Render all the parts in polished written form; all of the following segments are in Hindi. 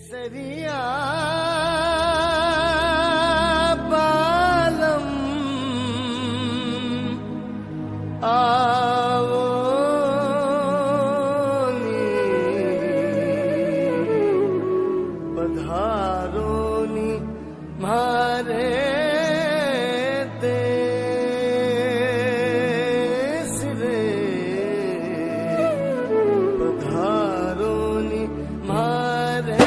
केसरिया बालम आवो नी पधारो नी मारे देश रे पधारो नी मारे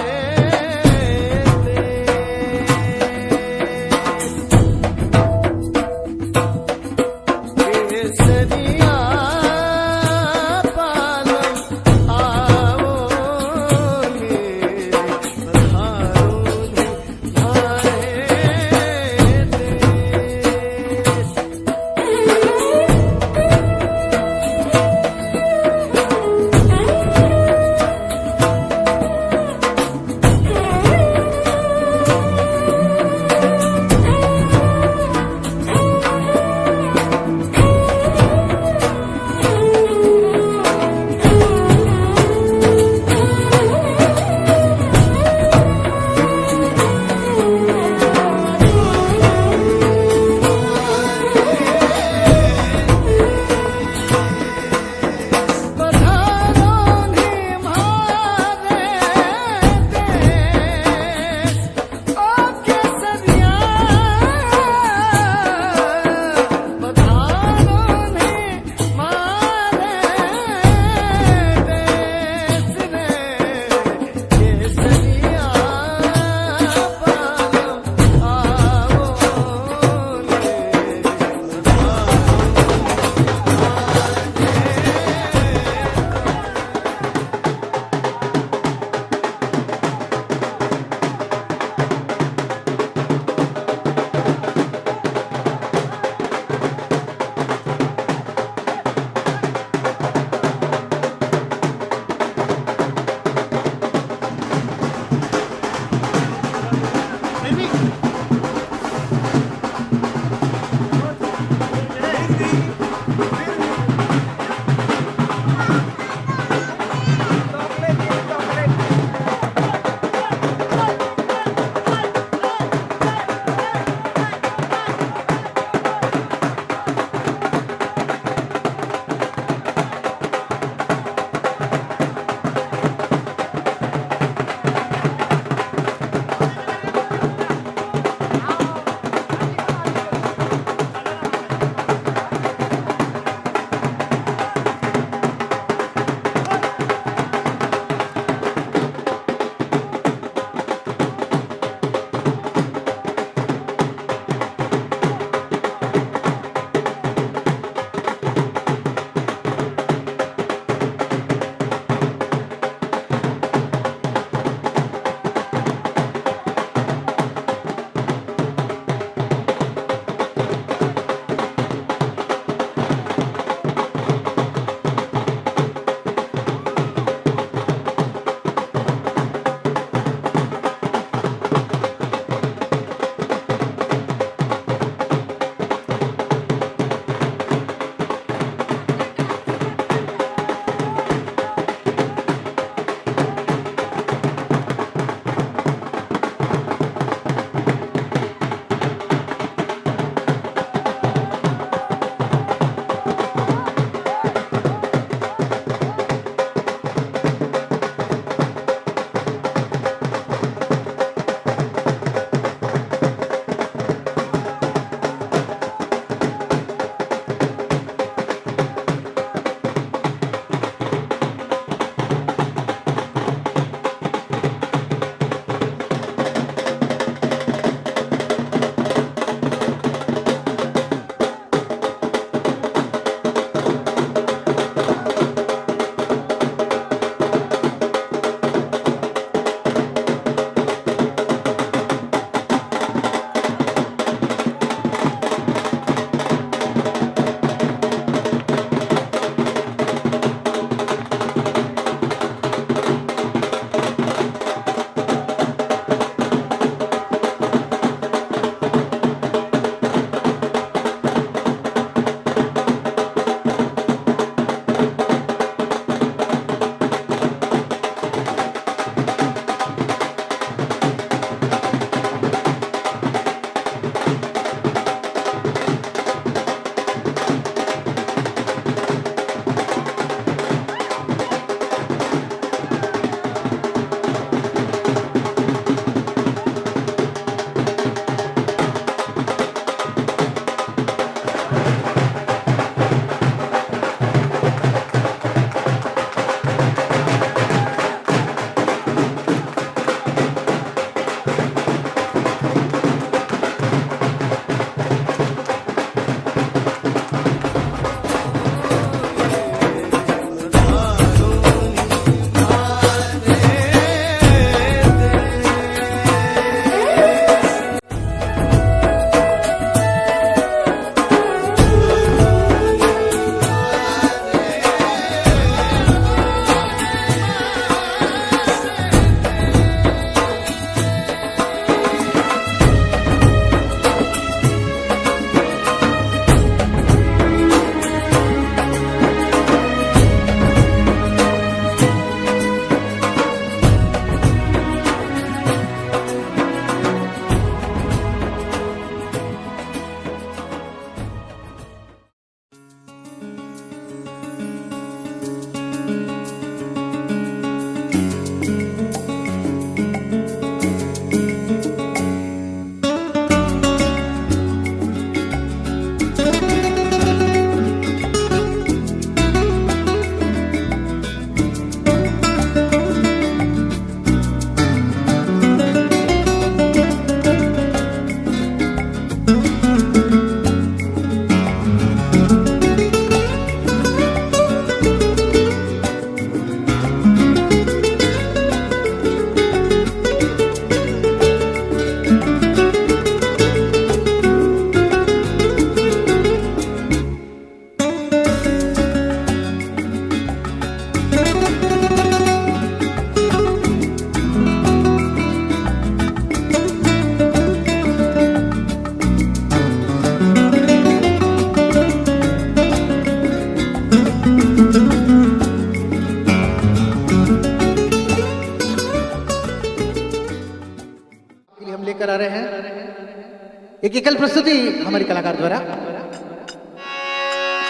एक एकल प्रस्तुति हमारी कलाकार द्वारा।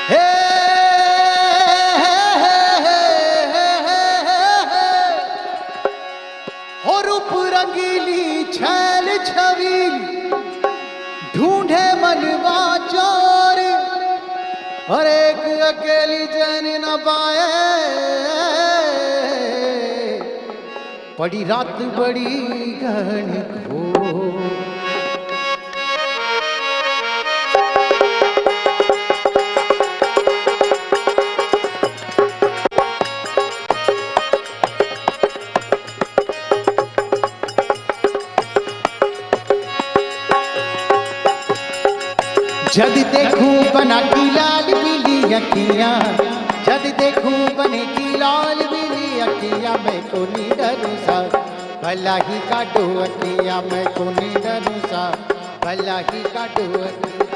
हे हो रूप रंगीली छैल छबील ढूंढे मनवा चोर और एक अकेली जन न पाए पड़ी रात बड़ी घनघोर। जद देखूं बना की लाल पीली अखियां, जद देखूं बने की लाल पीली अखियां, मैं को नी डरूं सा भला ही काटो अखियां, मैं को नी डरूं सा भला ही काटो अखियां।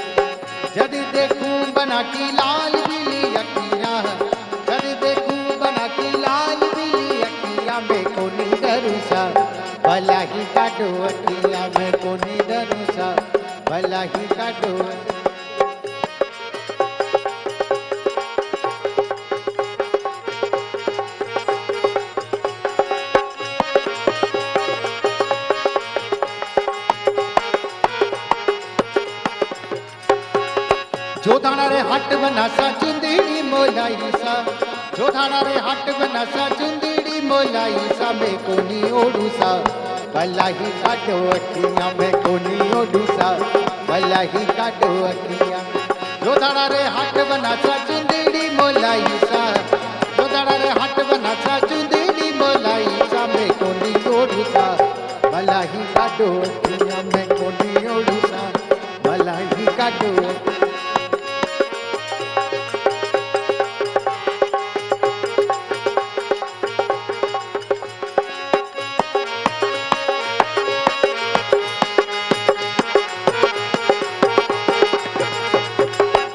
जद देखूं बना की लाल पीली अखियां, जद देखूं बना की लाल पीली अखियां, मैं को नी डरूं सा भला ही काटो अखियां, मैं को नी डरूं सा भला ही काटो अखियां। जो थाना रे हट बनासा चुंदड़ी मोलाई सा, जो थाना रे हट बनासा चुंदड़ी मोलाई सा, मैं कोनी ओढ़ू सा भला ही काटो अखियां, मैं कोनी ओढ़ू सा भला ही काटो अखियां। जो थाना रे हट बनासा चुंदड़ी मोलाई सा, जो थाना रे हट बनासा चुंदड़ी मोलाई सा, मैं कोनी ओढ़ू सा भला ही काटो अखियां, मैं कोनी ओढ़ू सा भला ही काटो अखियां।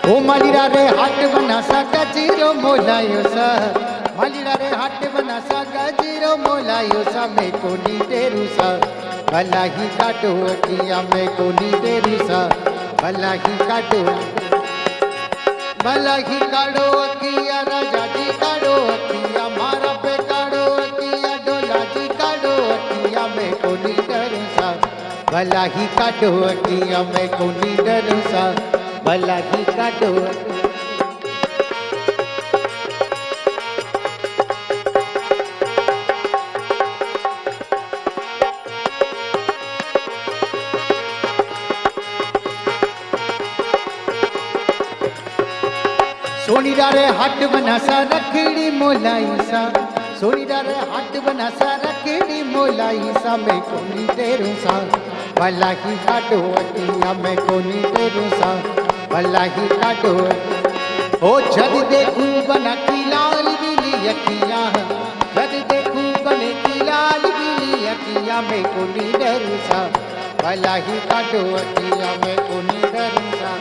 ओ मालिरा रे हाट बनासा गजीरो मोलायो सा, मालिरा रे हाट बनासा गजीरो मोलायो सा, मैं कोनी तेरू सा भला ही काटो अखियां, मैं कोनी तेरू सा भला ही काटो भला ही काटो अखियां। राजा जी काटो अखियां, मारा पे काटो अखियां, डोला जी काटो अखियां, मैं कोनी डरूं सा भला ही काटो अखियां, मैं कोनी डरूं सा भला ही काटो। सोनी डारे हट बनासा रखड़ी मोलाई सा, सोनी डारे हट बनासा रखड़ी मोलाई सा, मैं कोनी तेरू सा भला ही काटो अखियां, मैं कोनी तेरू सा भला ही काटो। ओ जद देखूं बना की लाल पीली अखियां, जद देखूं बने की लाल पीली अखियां, मैं कोनी डरूं सा भला ही काटो अखियां, मैं कोनी डरूं सा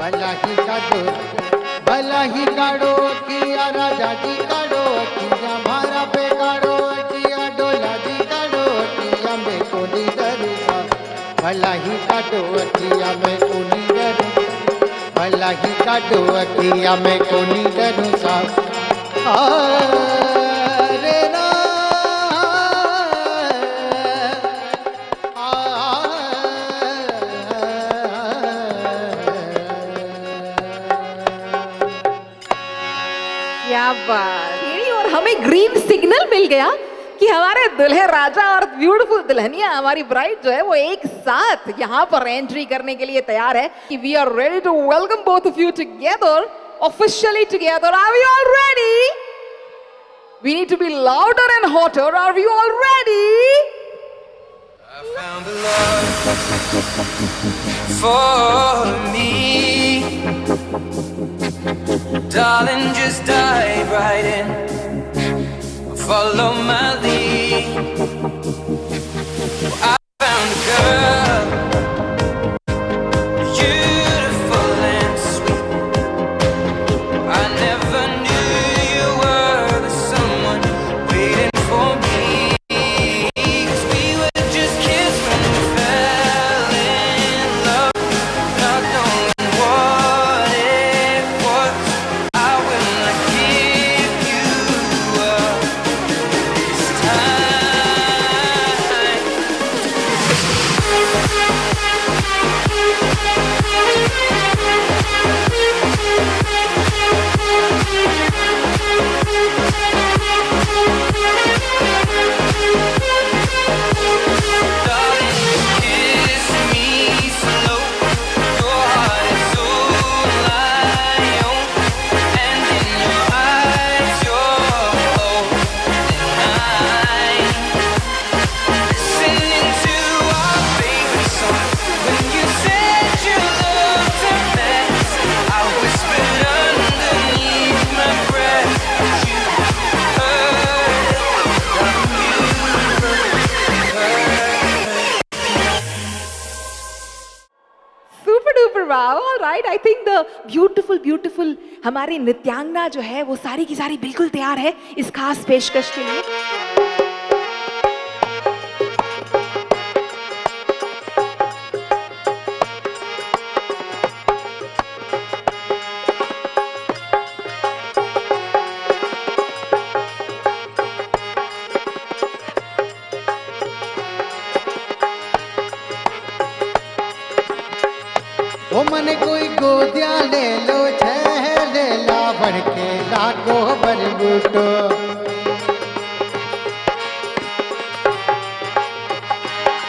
भला ही काटो भला ही काटो अखियां। राजा जी काटो अखियां, मारा पे काटो अखियां, डोला जी काटो अखियां, मैं कोनी डरूं सा भला ही काटो अखियां, मैं कोनी डरूं भला ही काटो अखियां, मैं कोनी डरूं सा। रे ना क्या बात है। और हमें ग्रीन सिग्नल मिल गया कि हमारे दुल्हे राजा और ब्यूटीफुल दुल्हनिया हमारी ब्राइड जो है वो एक साथ यहाँ पर एंट्री करने के लिए तैयार है। We are ready to welcome both of you together, officially together. Are we all ready? We need to be louder and hotter. Are you all ready? I found a love for me, darling, just dive right in, follow my lead. I found a girl, beautiful and sweet. I never knew you were the someone waiting for me. 'Cause we were just kids when we fell in love. Right, I think the beautiful beautiful हमारी नृत्यांगना जो है वो सारी की सारी बिल्कुल तैयार है इस खास पेशकश के लिए। ओ मने कोई गोदिया ले लो छह ले ला बढ़ के लागो बरबूटो।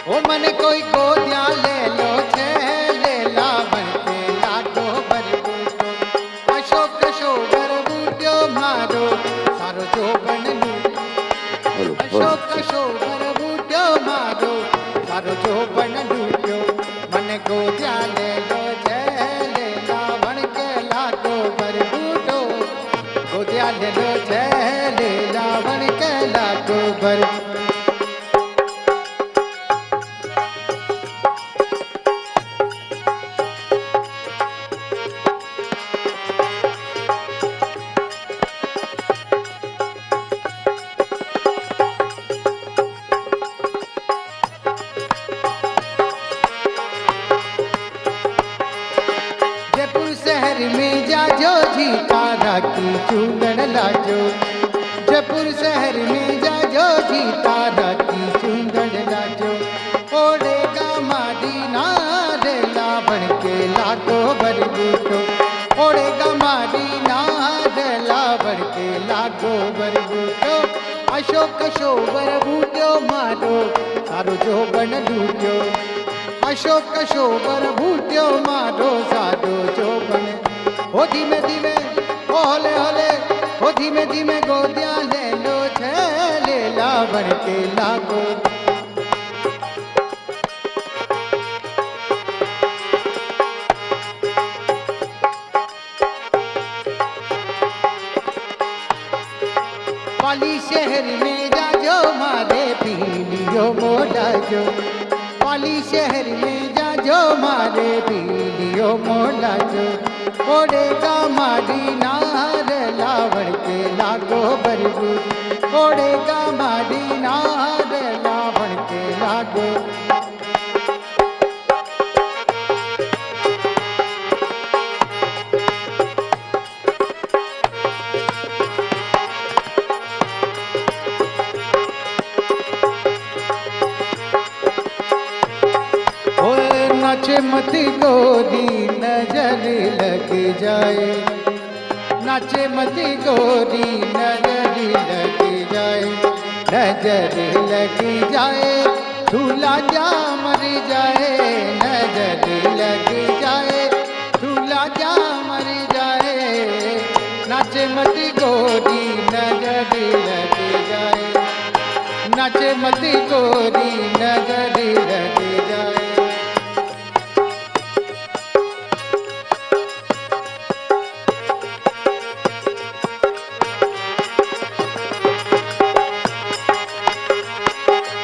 ओ मने कोई गोदिया ले लो छह ले ला बढ़ के लागो बरबूटो। अशोक शो बरबूटो मारो सारो जो बनलू। अशोक शो बरबूटो मारो सारो जो बनलू। मने गोदिया ले लो ले लो जय ले रावण के लाडो बर। जयपुर शहर में जाजो जीता राखी चूंदड़ लाजो। जयपुर शहर में जाजो जीता राखी चूंदड़ लाजो। ओढ़ेगा मारी नार लावण के लाडो बरबूटो। ओढ़ेगा मारी नार लावण के लाडो बरबूटो। अशोक शो बरबूटो मारो सारो जो बन लूटो। अशोक शो बरबूटो मारो सारो जो बन। ओ धीमे धीमे ओ होले होले ओ धीमे धीमे गोदिया ले लो छह ले ला बढ़ के लागो। पाली शहर में जाजो मारे पीलियो मोड़ा जो। पाली शहर में जाजो मारे पीलियो मोड़ा जो। ओढ़ेगा मारी नार लावण के लागो बरबूट। ओढ़ेगा मारी नार लावण के लागो। नाचे मती गोरी नजर लग जाए। नाचे मती गोरी नजर लग जाए। नजर लग जाए झूला जा मर जाए। नजर लग जाए झूला जा मर जाए। नाचे मती गोरी नजर लग जाए। नाचे मती गोरी नजर लग जाए।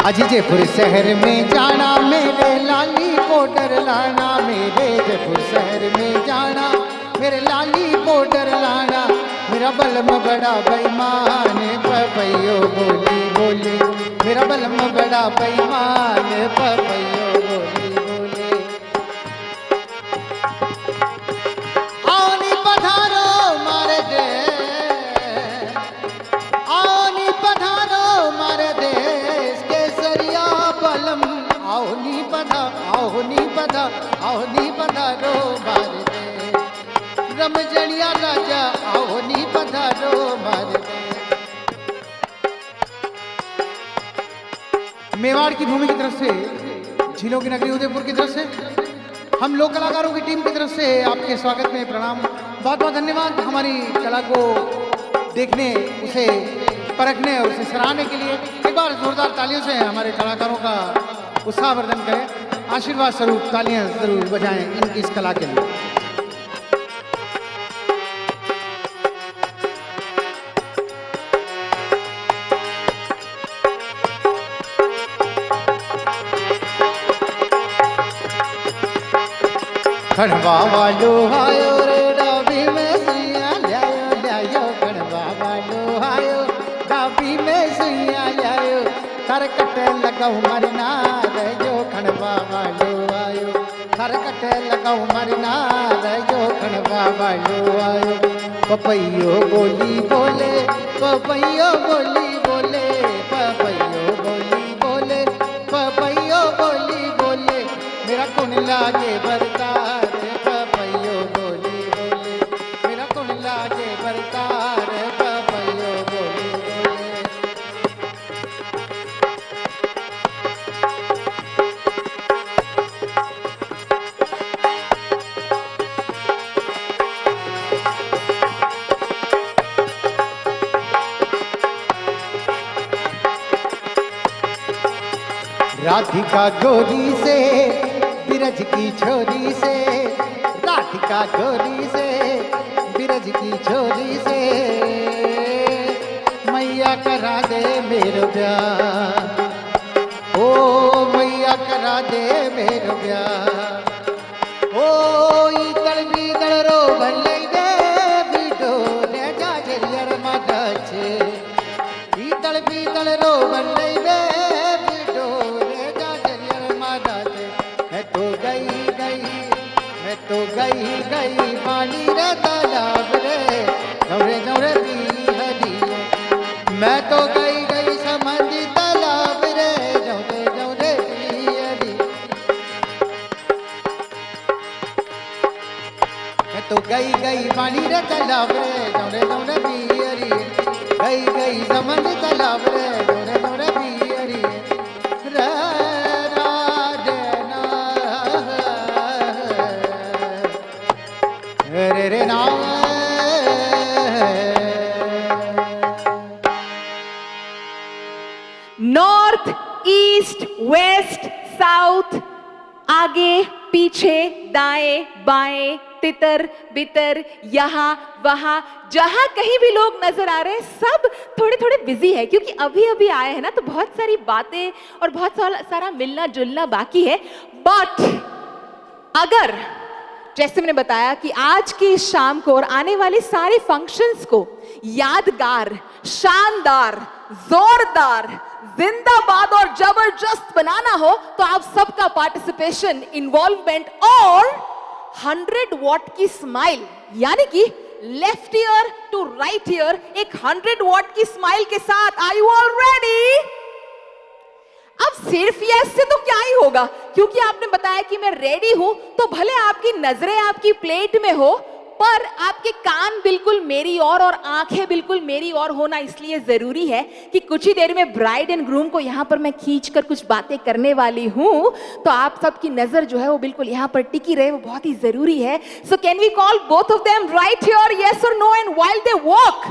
अजी जयपुर शहर में जाना मेरे लाली बॉर्डर लाना। मेरे जयपुर शहर में जाना मेरे लाली बॉर्डर लाना। मेरा बलम बड़ा बेईमान पपैयो बोली बोली। मेरा बलम बड़ा बेईमान पपैयो बोली बोली। आओ नी पधारो मारे दे। आओ नी पधारो मारे देश केसरिया बलम। आओ नी पधा आओ नी पधा आओ नी पधारो मारे दे। रमजनिया राजा आओ नी पधारो मारे दे। मेवाड़ की भूमि की तरफ से, झीलों की नगरी उदयपुर की तरफ से, हम लोक कलाकारों की टीम की तरफ से आपके स्वागत में प्रणाम। बहुत बहुत धन्यवाद हमारी कला को देखने, उसे परखने और उसे सराहने के लिए। एक बार जोरदार तालियों से हमारे कलाकारों का उत्साहवर्धन करें। आशीर्वाद स्वरूप तालियां जरूर बजाएं इनकी इस कला के लिए। खड़वा वालो आयो रे डाबी में सुइया ल्यायो ल्यायो खड़वा वालो आयो डाबी में सुइया ल्यायो थर कटे लगाऊ मरना रे जो खड़वा वालो आयो थर कटे लगाऊ मरना रे जो खड़वा वालो आयो पपैयो बोली बोले पपैयो बोली बोले पपैयो बोली बोले पपैयो बोली बोले मेरा कौन लागे बरतार पपैयो बोली बोले मेरा कौन लागे बरतार पपैयो बोली बोले राधिका गोरी से बिरज की छोरी से राधिका गोरी से बिरज की छोरी से मैया करा दे मेरो ब्याह ओ मैया करा दे मेरो ब्याह ओ इतल बीतल रो भले दे बिडो ले जा जरियर मदचे इतल बीतल रो भले दे तो गई गई पानी रे तालाब रे जौरे जौरे पी हरी मैं तो गई गई समझी तालाब रे जौरे जौरे पी हरी मैं तो गई गई पानी रे तालाब रे जौरे जौरे पी हरी गई गई समझी तालाब रे जौरे जौरे पी हरी रे रे ना नॉर्थ ईस्ट वेस्ट साउथ आगे पीछे दाएं बाएं तितर बितर यहाँ वहाँ जहाँ कहीं भी लोग नजर आ रहे हैं सब थोड़े थोड़े बिजी है क्योंकि अभी अभी आए हैं ना तो बहुत सारी बातें और बहुत सारा मिलना जुलना बाकी है बट अगर जैसे मैंने बताया कि आज की इस शाम को और आने वाले सारे फंक्शंस को यादगार, शानदार, जोरदार, जिंदाबाद और जबरदस्त बनाना हो तो आप सबका पार्टिसिपेशन, इन्वॉल्वमेंट और 100 वॉट की स्माइल यानी कि left ear to right ear एक 100 वॉट की स्माइल के साथ आर यू ऑल रेडी? अब सिर्फ यस से तो क्या ही होगा क्योंकि आपने बताया कि मैं रेडी हूं तो भले आपकी नजरें आपकी प्लेट में हो पर आपके कान बिल्कुल मेरी और आंखें बिल्कुल मेरी और होना इसलिए जरूरी है कि कुछ ही देर में ब्राइड एंड ग्रूम को यहाँ पर मैं खींचकर कुछ बातें करने वाली हूँ तो आप सबकी नजर जो है वो बिल्कुल यहाँ पर टिकी रहे वो बहुत ही जरूरी है so can we call both of them right here yes और no and while they walk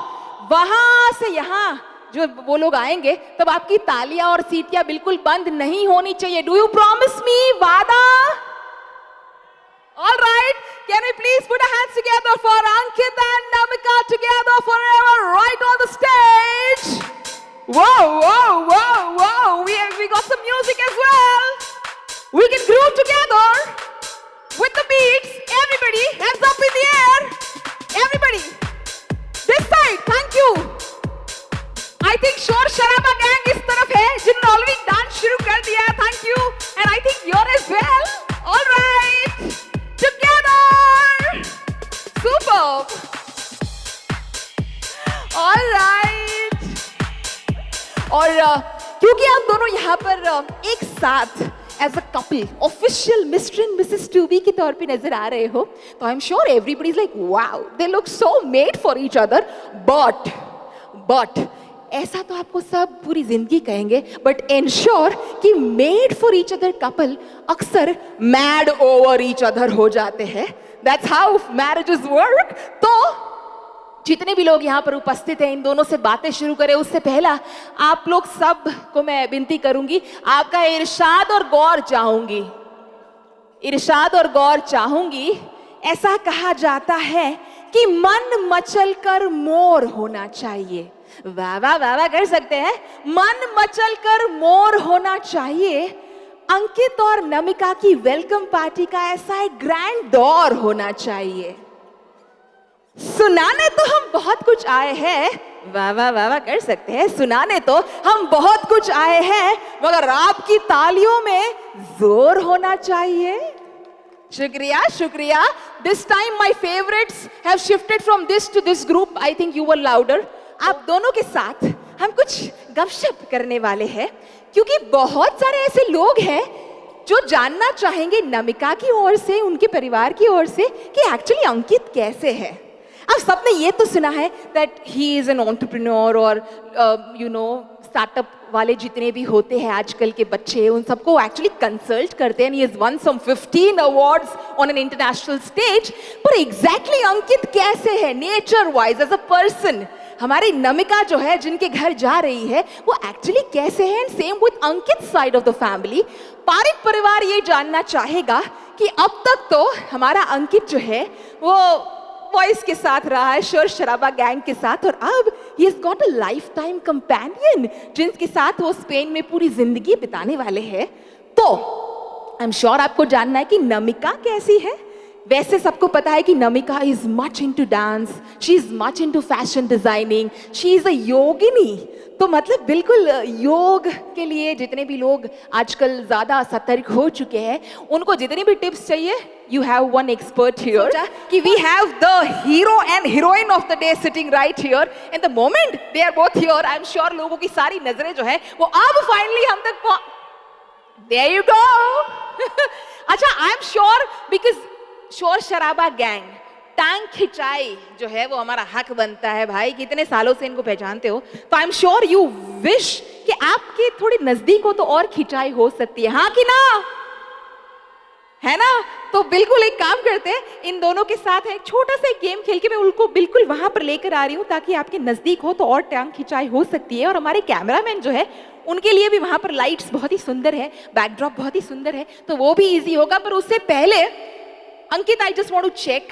वहां से यहाँ जो वो लोग आएंगे तब आपकी तालियां और सीटियां बिल्कुल बंद नहीं होनी चाहिए डू यू प्रॉमिस मी वादा all right can we please put our hands together for Ankit and Namika together forever right on the stage whoa whoa whoa whoa we got some music as well we can groove together with the beats everybody hands up in the air everybody this side thank you I think शोर शराबा गैंग इस तरफ है जिन्होंने ऑलरेडी डांस शुरू कर दिया है thank you and I think you're as well alright together super alright और क्योंकि आप दोनों यहाँ पर एक साथ as a couple official Mr and Mrs to be के तौर पे नजर आ रहे हो तो I am sure everybody is like wow they look so made for each other but ऐसा तो आपको सब पूरी जिंदगी कहेंगे बट इंश्योर कि made for each other couple अक्सर मैड ओवर ईच अदर हो जाते हैं दैट्स हाउ मैरिजेस वर्क तो जितने भी लोग यहाँ पर उपस्थित हैं इन दोनों से बातें शुरू करें उससे पहला आप लोग सब को मैं विनती करूंगी आपका इरशाद और गौर चाहूंगी ऐसा कहा जाता है कि मन मचल कर मोर होना चाहिए वाह वाह वाह वाह कर सकते हैं मन मचल कर मोर होना चाहिए अंकित और नमिका की वेलकम पार्टी का ऐसा एक ग्रैंड दौर होना चाहिए। सुनाने तो हम बहुत कुछ आए हैं, वाह वाह वाह वाह कर सकते हैं, सुनाने तो हम बहुत कुछ आए हैं, मगर आपकी तालियों में जोर होना चाहिए। शुक्रिया शुक्रिया। This time my favourites have shifted from this to this group. I think you were louder. आप दोनों के साथ हम कुछ गपशप करने वाले हैं, क्योंकि बहुत सारे ऐसे लोग हैं जो जानना चाहेंगे नमिका की ओर से, उनके परिवार की ओर से, कि एक्चुअली अंकित कैसे है। अब सबने ये तो सुना है that he is an entrepreneur, और यू नो स्टार्टअप वाले जितने भी होते हैं आजकल के बच्चे, उन सबको एक्चुअली कंसल्ट करते हैं। He has won some 15 awards on an international stage. पर एग्जैक्टली अंकित कैसे है nature wise, as a person? हमारी नमिका जो है, जिनके घर जा रही है, वो एक्चुअली कैसे है? And same with Ankit side of the family. Pareek परिवार ये जानना चाहेगा कि अब तक तो हमारा अंकित जो है वो बॉयज के साथ रहा है, शोर शराबा गैंग के साथ, और अब he has got a life time companion जिनके साथ वो स्पेन में पूरी जिंदगी बिताने वाले हैं। तो आई एम श्योर आपको जानना है कि नमिका कैसी है। वैसे सबको पता है कि Namika is much into dance, she is much into fashion designing, she is a yogini. तो मतलब बिल्कुल योग के लिए जितने भी लोग आजकल ज्यादा सतर्क हो चुके हैं, उनको जितनी भी टिप्स चाहिए, you have one expert here कि we have the hero and heroine of the day sitting right here, and the moment they are both here, I am sure लोगों की सारी नजरें जो है वो अब finally हम तक there you go अच्छा, I am sure because शोर शराबा गैंग, टांग खिंचाई जो है वो हमारा हक बनता है भाई। कितने सालों से इनको पहचानते हो, तो I am sure you wish कि आपके थोड़ी नजदीक हो तो और खिंचाई हो सकती है, हाँ कि ना? है ना? तो बिल्कुल एक काम करते हैं, इन दोनों के साथ एक छोटा सा गेम खेल के मैं उनको बिल्कुल वहां पर लेकर आ रही हूँ, ताकि आपके नजदीक हो तो और टांग खिंचाई हो सकती है। और हमारे कैमरामैन जो है उनके लिए भी वहां पर लाइट्स बहुत ही सुंदर है, बैकड्रॉप बहुत ही सुंदर है, तो वो भी इजी होगा। पर उससे पहले अंकित, I just want to check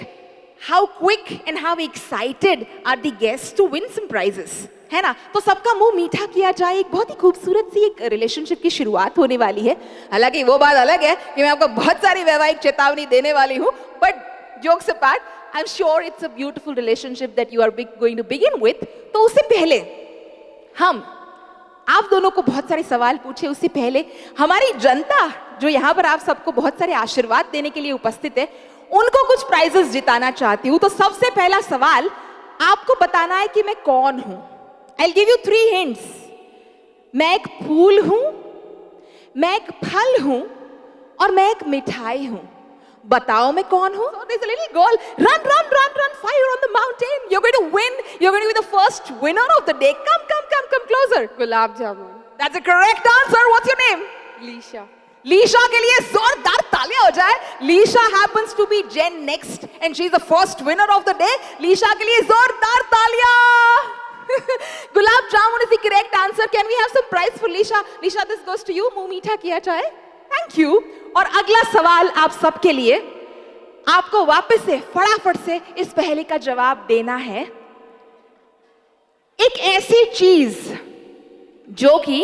how quick and how excited are the guests to win some prizes, है ना? तो सबका मुंह मीठा किया जाए। एक बहुत ही खूबसूरत सी एक रिलेशनशिप की शुरुआत होने वाली है। हालांकि वो बात अलग है कि मैं आपको बहुत सारी वैवाहिक चेतावनी देने वाली हूँ, but jokes apart, I am sure it's a beautiful relationship that you are going to begin with. तो उससे पहले हम आप दोनों को बहुत सारे सवाल पूछे, उससे पहले हमारी जनता जो यहाँ पर आप सबको बहुत सारे आशीर्वाद देने के लिए उपस्थित है, उनको कुछ प्राइजेस जिताना चाहती हूँ। तो सबसे पहला सवाल, आपको बताना है कि मैं कौन हूं। I'll give you 3 hints। मैं एक फूल हूं, मैं एक फल हूं, और मैं एक मिठाई हूं। बताओ मैं कौन हूं? So there's a little girl, run, run, run, run, fire on the mountain. You're going to win. You're going to be the first winner of the day. Come, come, come, come closer. Gulab jamun. That's the correct answer. What's your name? Lisha. Lisha के लिए जोरदार तालियां हो जाए। Lisha happens to be Gen Next and she is the first winner of the day. Lisha के लिए जोरदार तालियां। Gulab jamun is the correct answer. Can we have some prize for Lisha? Lisha, this goes to you. मुंह मीठा किया जाए। Thank you. और अगला सवाल आप सबके लिए, आपको वापस से फटाफट से इस पहले का जवाब देना है। एक ऐसी चीज जो कि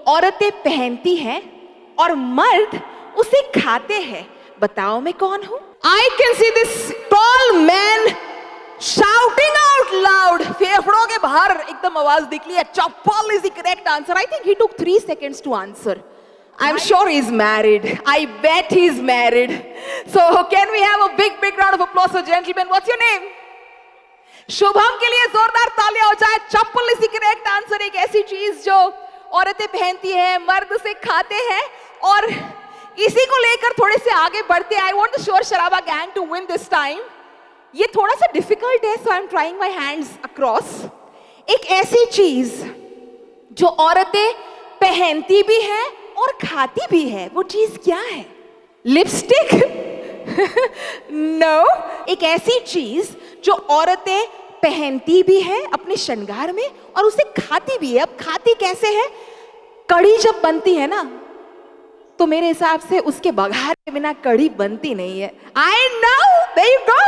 औरतें पहनती हैं और मर्द उसे खाते हैं, बताओ मैं कौन हूं? I can see this tall man shouting out loud. फेफड़ों के बाहर एकदम आवाज निकली है। चप्पल is the correct answer. I think he took 3 seconds to answer. I'm sure he's married. I bet he's married. So can we have a big round of applause for gentlemen? What's your name? Shubham के लिए जोरदार तालियां हो जाए। चप्पल is the correct answer. एक ऐसी चीज जो औरतें पहनती हैं, मर्द उसे खाते हैं, और इसी को लेकर थोड़े से आगे बढ़ते हैं। I want the शोर शराबा gang to win this time. ये थोड़ा सा डिफिकल्ट है, so I'm trying my hands across. एक ऐसी चीज जो औरतें पहनती भी हैं और खाती भी है, वो चीज क्या है? लिपस्टिक? नो। एक ऐसी चीज जो औरतें पहनती भी है अपने श्रृंगार में और उसे खाती भी है। अब खाती कैसे है? कढ़ी जब बनती है ना, तो मेरे हिसाब से उसके बघार के बिना कढ़ी बनती नहीं है। I know, there you go.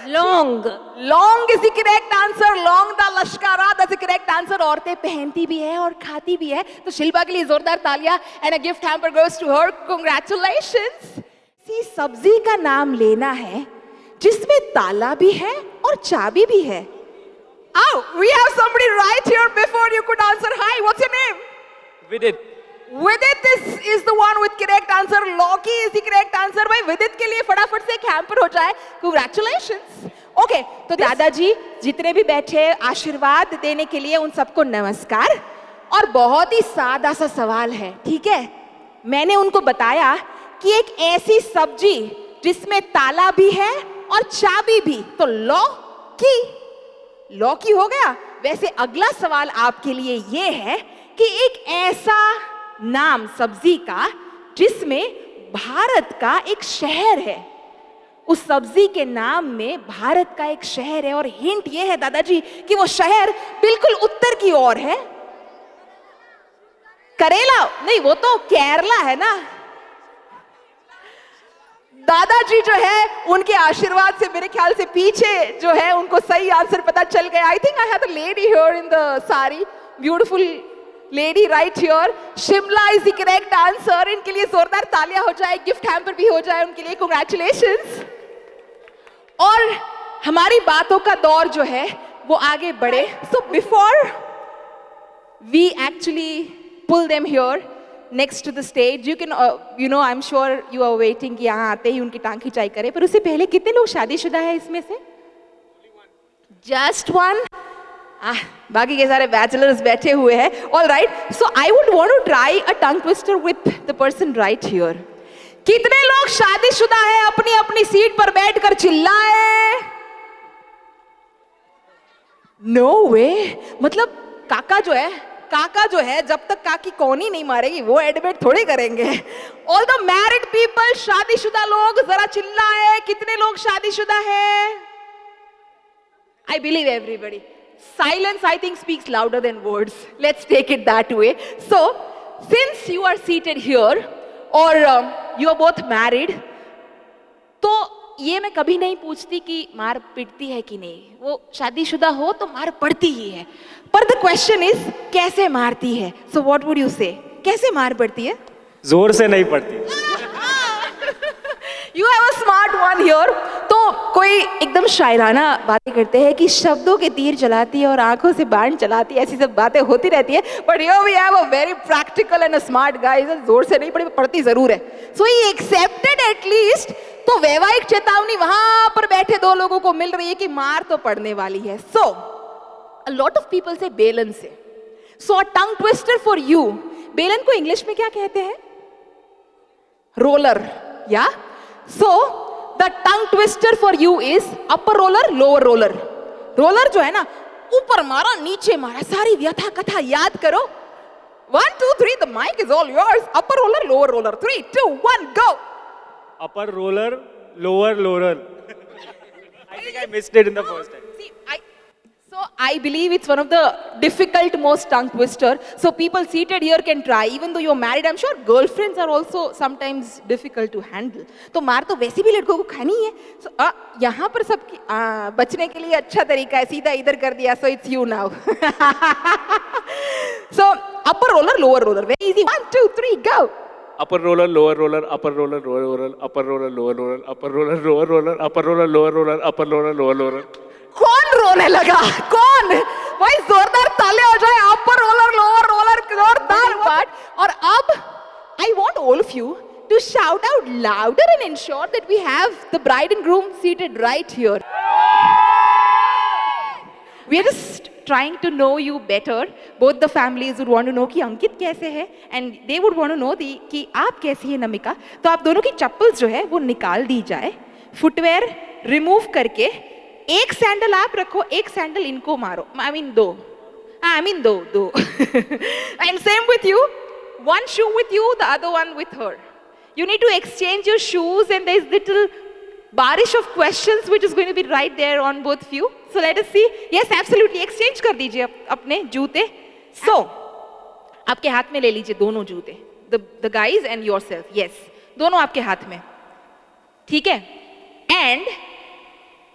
Long. Long is the correct answer. Long the lashkara, that's the correct answer. औरतें पहनती भी है और खाती भी है. तो शिल्पा के लिए जोरदार तालियां and a gift hamper goes to her. Congratulations. See, सब्जी का नाम लेना है जिसमें ताला भी है और चाबी भी है. Oh, we have somebody right here before you could answer. Hi, what's your name? Vidit. Vidit is the one with correct answer. Loki is the correct answer. भाई Vidit के लिए फटाफट से एक हैम्पर हो जाए. Congratulations. Okay, तो दादाजी जितने भी बैठे आशीर्वाद देने के लिए उन सबको नमस्कार. और बहुत ही सादा सा सवाल है, ठीक है? मैंने उनको बताया कि एक ऐसी सब्जी जिसमें ताला भी है और चाबी भी, तो लौकी हो गया. वैसे अगला सवाल आपके लिए ये है कि एक ऐसा नाम सब्जी का जिसमें भारत का एक शहर है. उस सब्जी के नाम में भारत का एक शहर है और हिंट ये है दादाजी कि वो शहर बिल्कुल उत्तर की ओर है. करेला नहीं, वो तो केरला है ना. दादाजी जो है उनके आशीर्वाद से मेरे ख्याल से पीछे जो है उनको सही आंसर पता चल गया. आई think I have the lady here in the sari, beautiful lady right here. Shimla is the correct answer. इनके लिए जोरदार तालियां हो जाए, गिफ्ट हैम्पर भी हो जाए उनके लिए. कांग्रेचुलेशंस. और हमारी बातों का दौर जो है वो आगे बढ़े. So before we actually pull them here next to the stage, you can I'm sure you are waiting कि यहाँ आते ही उनकी टांग खिंचाई करें. पर उससे पहले कितने लोग शादीशुदा है इसमें से? Just one. बाकी के सारे बैचलर्स बैठे हुए हैं. All right, so I would want to try a tongue twister with the person right here. कितने लोग शादीशुदा है अपनी अपनी सीट पर बैठकर चिल्लाए? No way. मतलब काका जो है जब तक काकी कौनी नहीं मारेगी वो एडमिट थोड़ी करेंगे. ऑल द मैरिड पीपल, शादीशुदा लोग जरा चिल्लाए. कितने लोग शादीशुदा है? I believe everybody. Silence I think speaks louder than words. Let's take it that way. So since you are seated here और यू आर बोथ मैरिड, तो ये मैं कभी नहीं पूछती कि मार पिटती है कि नहीं. वो शादीशुदा हो तो मार पड़ती ही है. पर द क्वेश्चन इज कैसे मारती है. सो व्हाट वुड यू से? कैसे मार पड़ती है? जोर से नहीं पड़ती. You have a smart one here. तो कोई एकदम शायराना बातें करते हैं कि शब्दों के तीर चलाती है और आंखों से बाण चलाती है. ऐसी सब बातें होती रहती है. But here we have a very practical and a smart guy. जोर से नहीं पड़ती जरूर है. So he accepted at least. तो वैवाहिक चेतावनी वहां पर बैठे दो लोगों को मिल रही है कि मार तो पड़ने वाली है. सो a lot of people say बेलन से. So a tongue twister for you. बेलन को इंग्लिश में क्या कहते हैं? रोलर. या so the tongue twister for you is upper roller, lower roller. Roller जो है ना, ऊपर मारा नीचे मारा, सारी व्यथा कथा याद करो. 1 2 3 the mic is all yours. Upper roller, lower roller. 3 2 1 go. Upper roller, lower roller. I think I missed it in the first time. See, I believe it's one of the difficult most tongue twister. So people seated here can try. Even though you're married, I'm sure girlfriends are also sometimes difficult to handle. तो मार तो वैसे भी लड़कों को खानी है. So यहाँ पर सबकी बचने के लिए अच्छा तरीका है, सीधा इधर कर दिया. So it's you now. So upper roller, lower roller, very easy. 1 2 3 go. Upper roller, lower roller, upper roller, lower roller, upper roller, lower roller, upper roller, lower roller, upper roller, lower roller, upper roller, lower roller. कौन रोने लगा? कौन? भाई जोरदार ताले हो जाए. अपर रोलर, लोअर रोलर, जोरदार पार्ट. और अब I want all of you to shout out louder and ensure that we have the bride and groom seated right here. We are just trying to know you better. Both the families would want to know कि अंकित कैसे है and they would want to know कि आप कैसी है नमिका. तो आप दोनों की चप्पल्स जो है वो निकाल दी जाए. फुटवेयर रिमूव करके एक सैंडल आप रखो, एक सैंडल इनको मारो. I mean दो. And same with you. One shoe with you, the other one with her. You need to exchange your shoes and there's little barish of questions which is going to be right there on both of you. So let us see. Yes, absolutely. Exchange कर दीजिए अपने जूते. So, आपके हाथ में ले लीजिए दोनों जूते. The guys and yourself. Yes. दोनों आपके हाथ में. ठीक है? And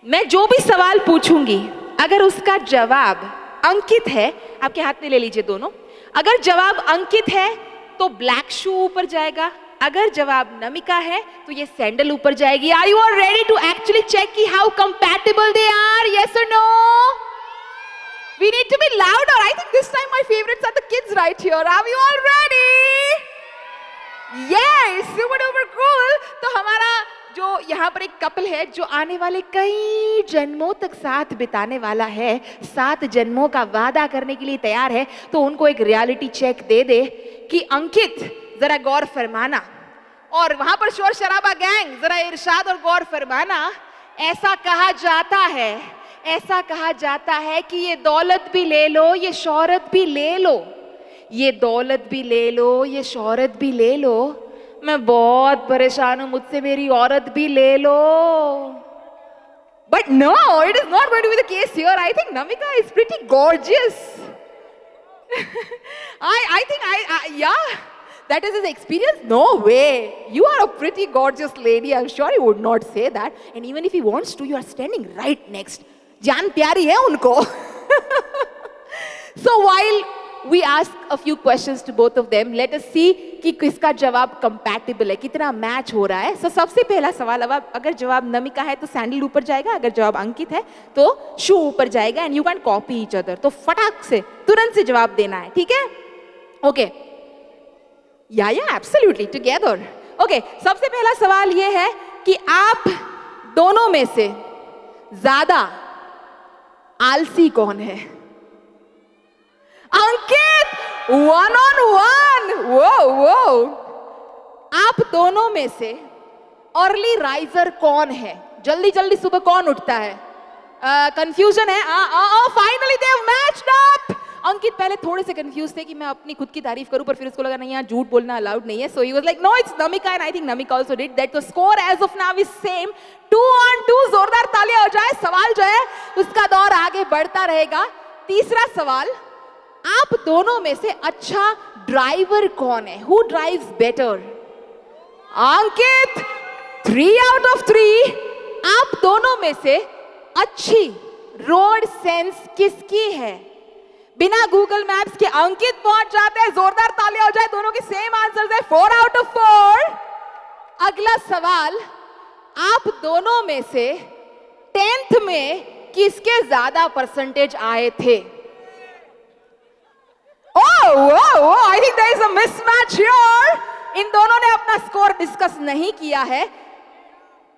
मैं जो भी सवाल पूछूंगी अगर उसका जवाब अंकित है, आपके हाथ में ले लीजिए दोनों, अगर जवाब अंकित है तो ब्लैक शू ऊपर जाएगा, अगर जवाब नमिका है तो ये सैंडल ऊपर जाएगी। Are you all ready to actually check की how compatible they are? Yes और no? We need to be louder. I think this time my favorites are the kids right here. Are we all ready? Yes, super duper cool. तो हमारा जो यहाँ पर एक कपल है जो आने वाले कई जन्मों तक साथ बिताने वाला है, 7 जन्मों का वादा करने के लिए तैयार है, तो उनको एक रियलिटी चेक दे दे कि अंकित जरा गौर फरमाना, और वहां पर शोर शराबा गैंग जरा इरशाद और गौर फरमाना। ऐसा कहा जाता है कि ये दौलत भी ले लो, ये शोहरत भी ले लो, ये दौलत भी ले लो, ये शोहरत भी ले लो, मैं बहुत परेशान हूं, मुझसे मेरी औरत भी ले लो। But no, it is not going to be the case here. I think Namika is pretty gorgeous. I think yeah, that is his experience. No way. You are a pretty gorgeous lady. I'm sure he would not say that. And even if he wants to, you are standing right next. जान प्यारी है उनको. So while we ask a few questions to both of them, let us see कि किसका जवाब compatible है, कितना मैच हो रहा है. So सबसे पहला सवाल, अब अगर जवाब नमिका है तो सैंडल ऊपर जाएगा, अगर जवाब अंकित है तो शू ऊपर जाएगा, and you can't copy each other. तो फटाक से तुरंत से जवाब देना है, ठीक है? Okay. Yeah, absolutely, together. Okay, सबसे पहला सवाल ये है कि आप दोनों में से ज्यादा आलसी कौन है? अंकित, 1 on 1. वो आप दोनों में से अर्ली राइजर कौन है? जल्दी जल्दी सुबह कौन उठता है? कंफ्यूजन है? Finally they have matched up. Ankit पहले थोड़े से कंफ्यूज थे कि मैं अपनी खुद की तारीफ करूं, पर फिर उसको लगा नहीं यार झूठ बोलना अलाउड नहीं है. So he was like no, it's Namika, and I think Namika also did that. The score as of now is same, 2 on 2. जोरदार तालियां हो जाए. सवाल जो है उसका दौर आगे बढ़ता रहेगा. तीसरा सवाल, आप दोनों में से अच्छा ड्राइवर कौन है? Who drives better? Ankit, 3 out of 3. आप दोनों में से अच्छी रोड सेंस किसकी है? बिना गूगल मैप्स के अंकित पहुंच जाते हैं. जोरदार तालियां हो जाए. दोनों के सेम आंसर्स है, 4 out of 4. अगला सवाल, आप दोनों में से 10th में किसके ज्यादा परसेंटेज आए थे? I think there is a mismatch here. इन दोनों ने अपना स्कोर डिस्कस नहीं किया है.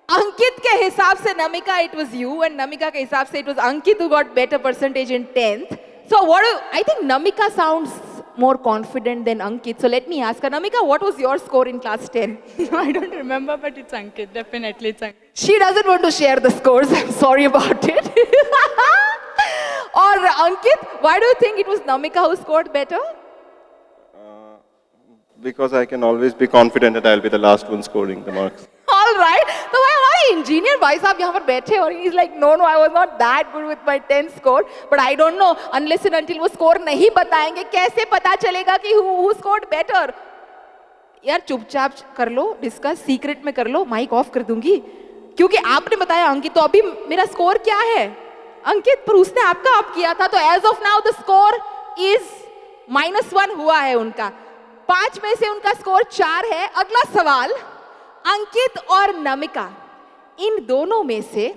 अंकित के हिसाब से Namika it was you, and Namika के हिसाब से it was Ankit who got better percentage in 10th. So I think Namika sounds more confident than Ankit. So let me ask her, Namika, what was your score in class 10? I don't remember, but it's Ankit. Definitely it's Ankit. She doesn't want to share the scores. I'm sorry about it. Or Ankit, why do you think it was Namika who scored better? Because I can always be confident that I'll be the last one scoring the marks. All right. तो भाई हमारे इंजीनियर भाई साहब यहाँ पर बैठे और he's like, no, I was not that good with my 10th score, but I don't know, unless and until वो स्कोर नहीं बताएंगे कैसे पता चलेगा कि who scored better? यार चुपचाप कर लो डिस्कस, सीक्रेट में कर लो, माइक ऑफ कर दूंगी, क्योंकि आपने बताया अंकित, तो अभी मेरा स्कोर क्या है? अंकित, पर उसने आपका ऑफ किया था, तो as of now the score is -1 हुआ है उनका. 5 में से उनका स्कोर 4 है. अगला सवाल, अंकित और नमिका, इन दोनों में से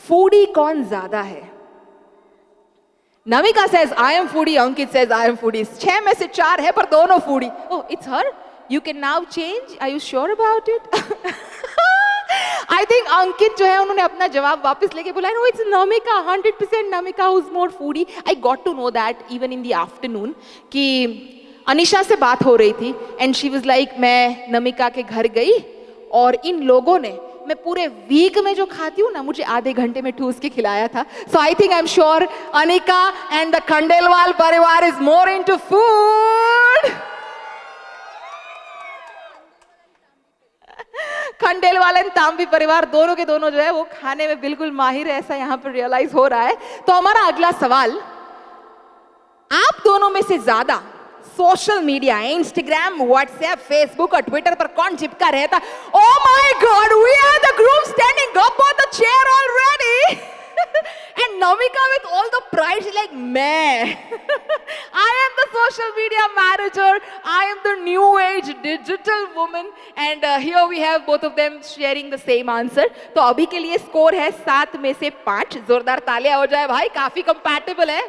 फूडी कौन ज्यादा है? Namika says I am foodie, Ankit says I am foodie. 6 में से 4 है, पर दोनों foodie. Oh, it's her? You can now change? Are you sure about it? I think Ankit जो है उन्होंने अपना जवाब वापस लेके बोला, no, it's Namika, 100% Namika who's more foodie. I got to know that even in the afternoon कि अनिशा से बात हो रही थी, एंड शी वाज लाइक, मैं नमिका के घर गई और इन लोगों ने, मैं पूरे वीक में जो खाती हूँ ना, मुझे आधे घंटे में ठूस के खिलाया था. So I think I am sure Anika and the Khandelwal परिवार is more into food. Khandelwal and Tambi परिवार दोनों के दोनों जो है वो खाने में बिल्कुल माहिर है, ऐसा यहाँ पर रियलाइज हो रहा है. तो हमारा अगला सवाल, आप दोनों में से ज्यादा social media, Instagram, WhatsApp, Facebook और ट्विटर पर कौन चिपका रहता? Oh my God, we are the group standing up on the chair already. And Namika with all the pride, she's like, मैं, I am the social media manager. I am the new age digital woman. And here we have both of them sharing the same answer. तो अभी के लिए स्कोर है 7 में से 5. जोरदार तालियां हो जाए भाई, काफी कंपैटिबल है.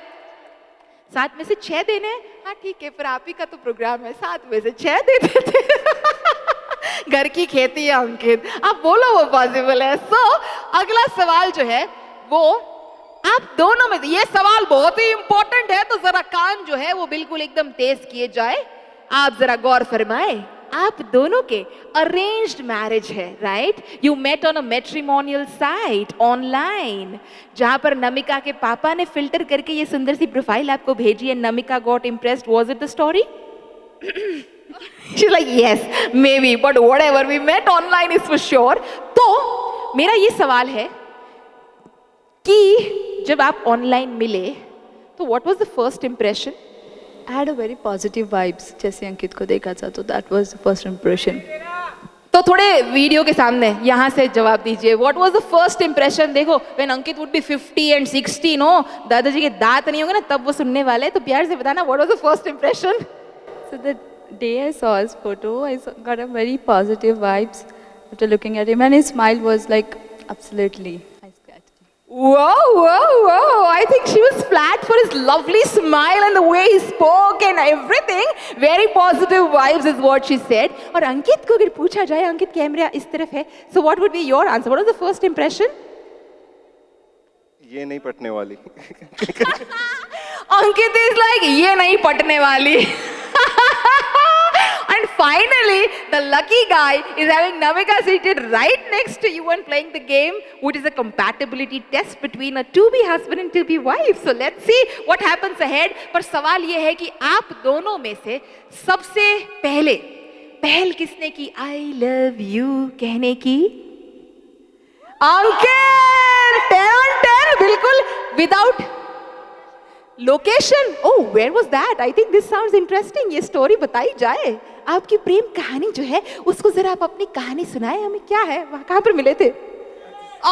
7 में से 6 देने हैं? हाँ ठीक है, फिर आप ही का तो प्रोग्राम है, 7 में से 6 दे देते. घर की खेती है अंकित, आप बोलो वो पॉसिबल है. सो अगला सवाल जो है वो आप दोनों में, ये सवाल बहुत ही इंपॉर्टेंट है, तो जरा कान जो है वो बिल्कुल एकदम तेज किए जाए. आप जरा गौर फरमाए. आप दोनों के अरेंज्ड मैरिज है, right? You met on a matrimonial site online, जहां पर नमिका के पापा ने फिल्टर करके ये सुंदर सी प्रोफाइल आपको भेजी है. Namika got impressed. Was it the story? She's like, yes, maybe, but whatever, we met online is for sure. तो मेरा ये सवाल है कि जब आप ऑनलाइन मिले तो what was the first impression? I had a very positive vibes. जैसे अंकित को देखा था, तो that was the first impression. तो थोड़े वीडियो के सामने यहाँ से जवाब दीजिए. What was the first impression? देखो, when Ankit would be 50 and 60, no, दादाजी के दांत नहीं होंगे ना, तब वो सुनने वाले. तो प्यार से बताना, what was the first impression? So the day I saw his photo, got a very positive vibes after looking at him, and his smile was like absolutely. Whoa, whoa, whoa. I think she was flat for his lovely smile and the way he spoke and everything. Very positive vibes is what she said. और अंकित को अगर पूछा जाए, अंकित कैमरा इस तरफ है, so what would be your answer? What was the first impression? ये नहीं पटने वाली. Ankit is like, ये नहीं पटने वाली. And finally, the lucky guy is having Namika seated right next to you and playing the game, which is a compatibility test between a to-be husband and to-be wife. So let's see what happens ahead. पर सवाल ये है कि आप दोनों में से सबसे पहल किसने की I love you कहने की? Ankit! 10 on 10, बिल्कुल without location. Oh, where was that? I think this sounds interesting. ये स्टोरी बताई जाए. आपकी प्रेम कहानी जो है उसको जरा आप अपनी कहानी सुनाए हमें. क्या है वहाँ, कहाँ पर मिले थे?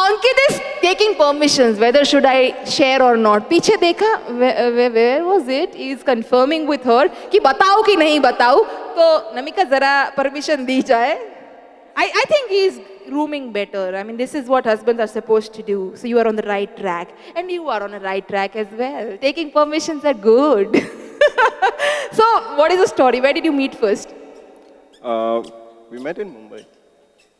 Ankit is taking permissions whether should I share और नॉट. पीछे देखा, where was it? He is confirming with her कि बताओ कि नहीं बताओ. तो नमिका जरा परमिशन दी जाए. I think he is grooming better. I mean, this is what husbands are supposed to do. So you are on the right track. And you are on the right track as well. Taking permissions are good. So, what is the story? Where did you meet first? We met in Mumbai.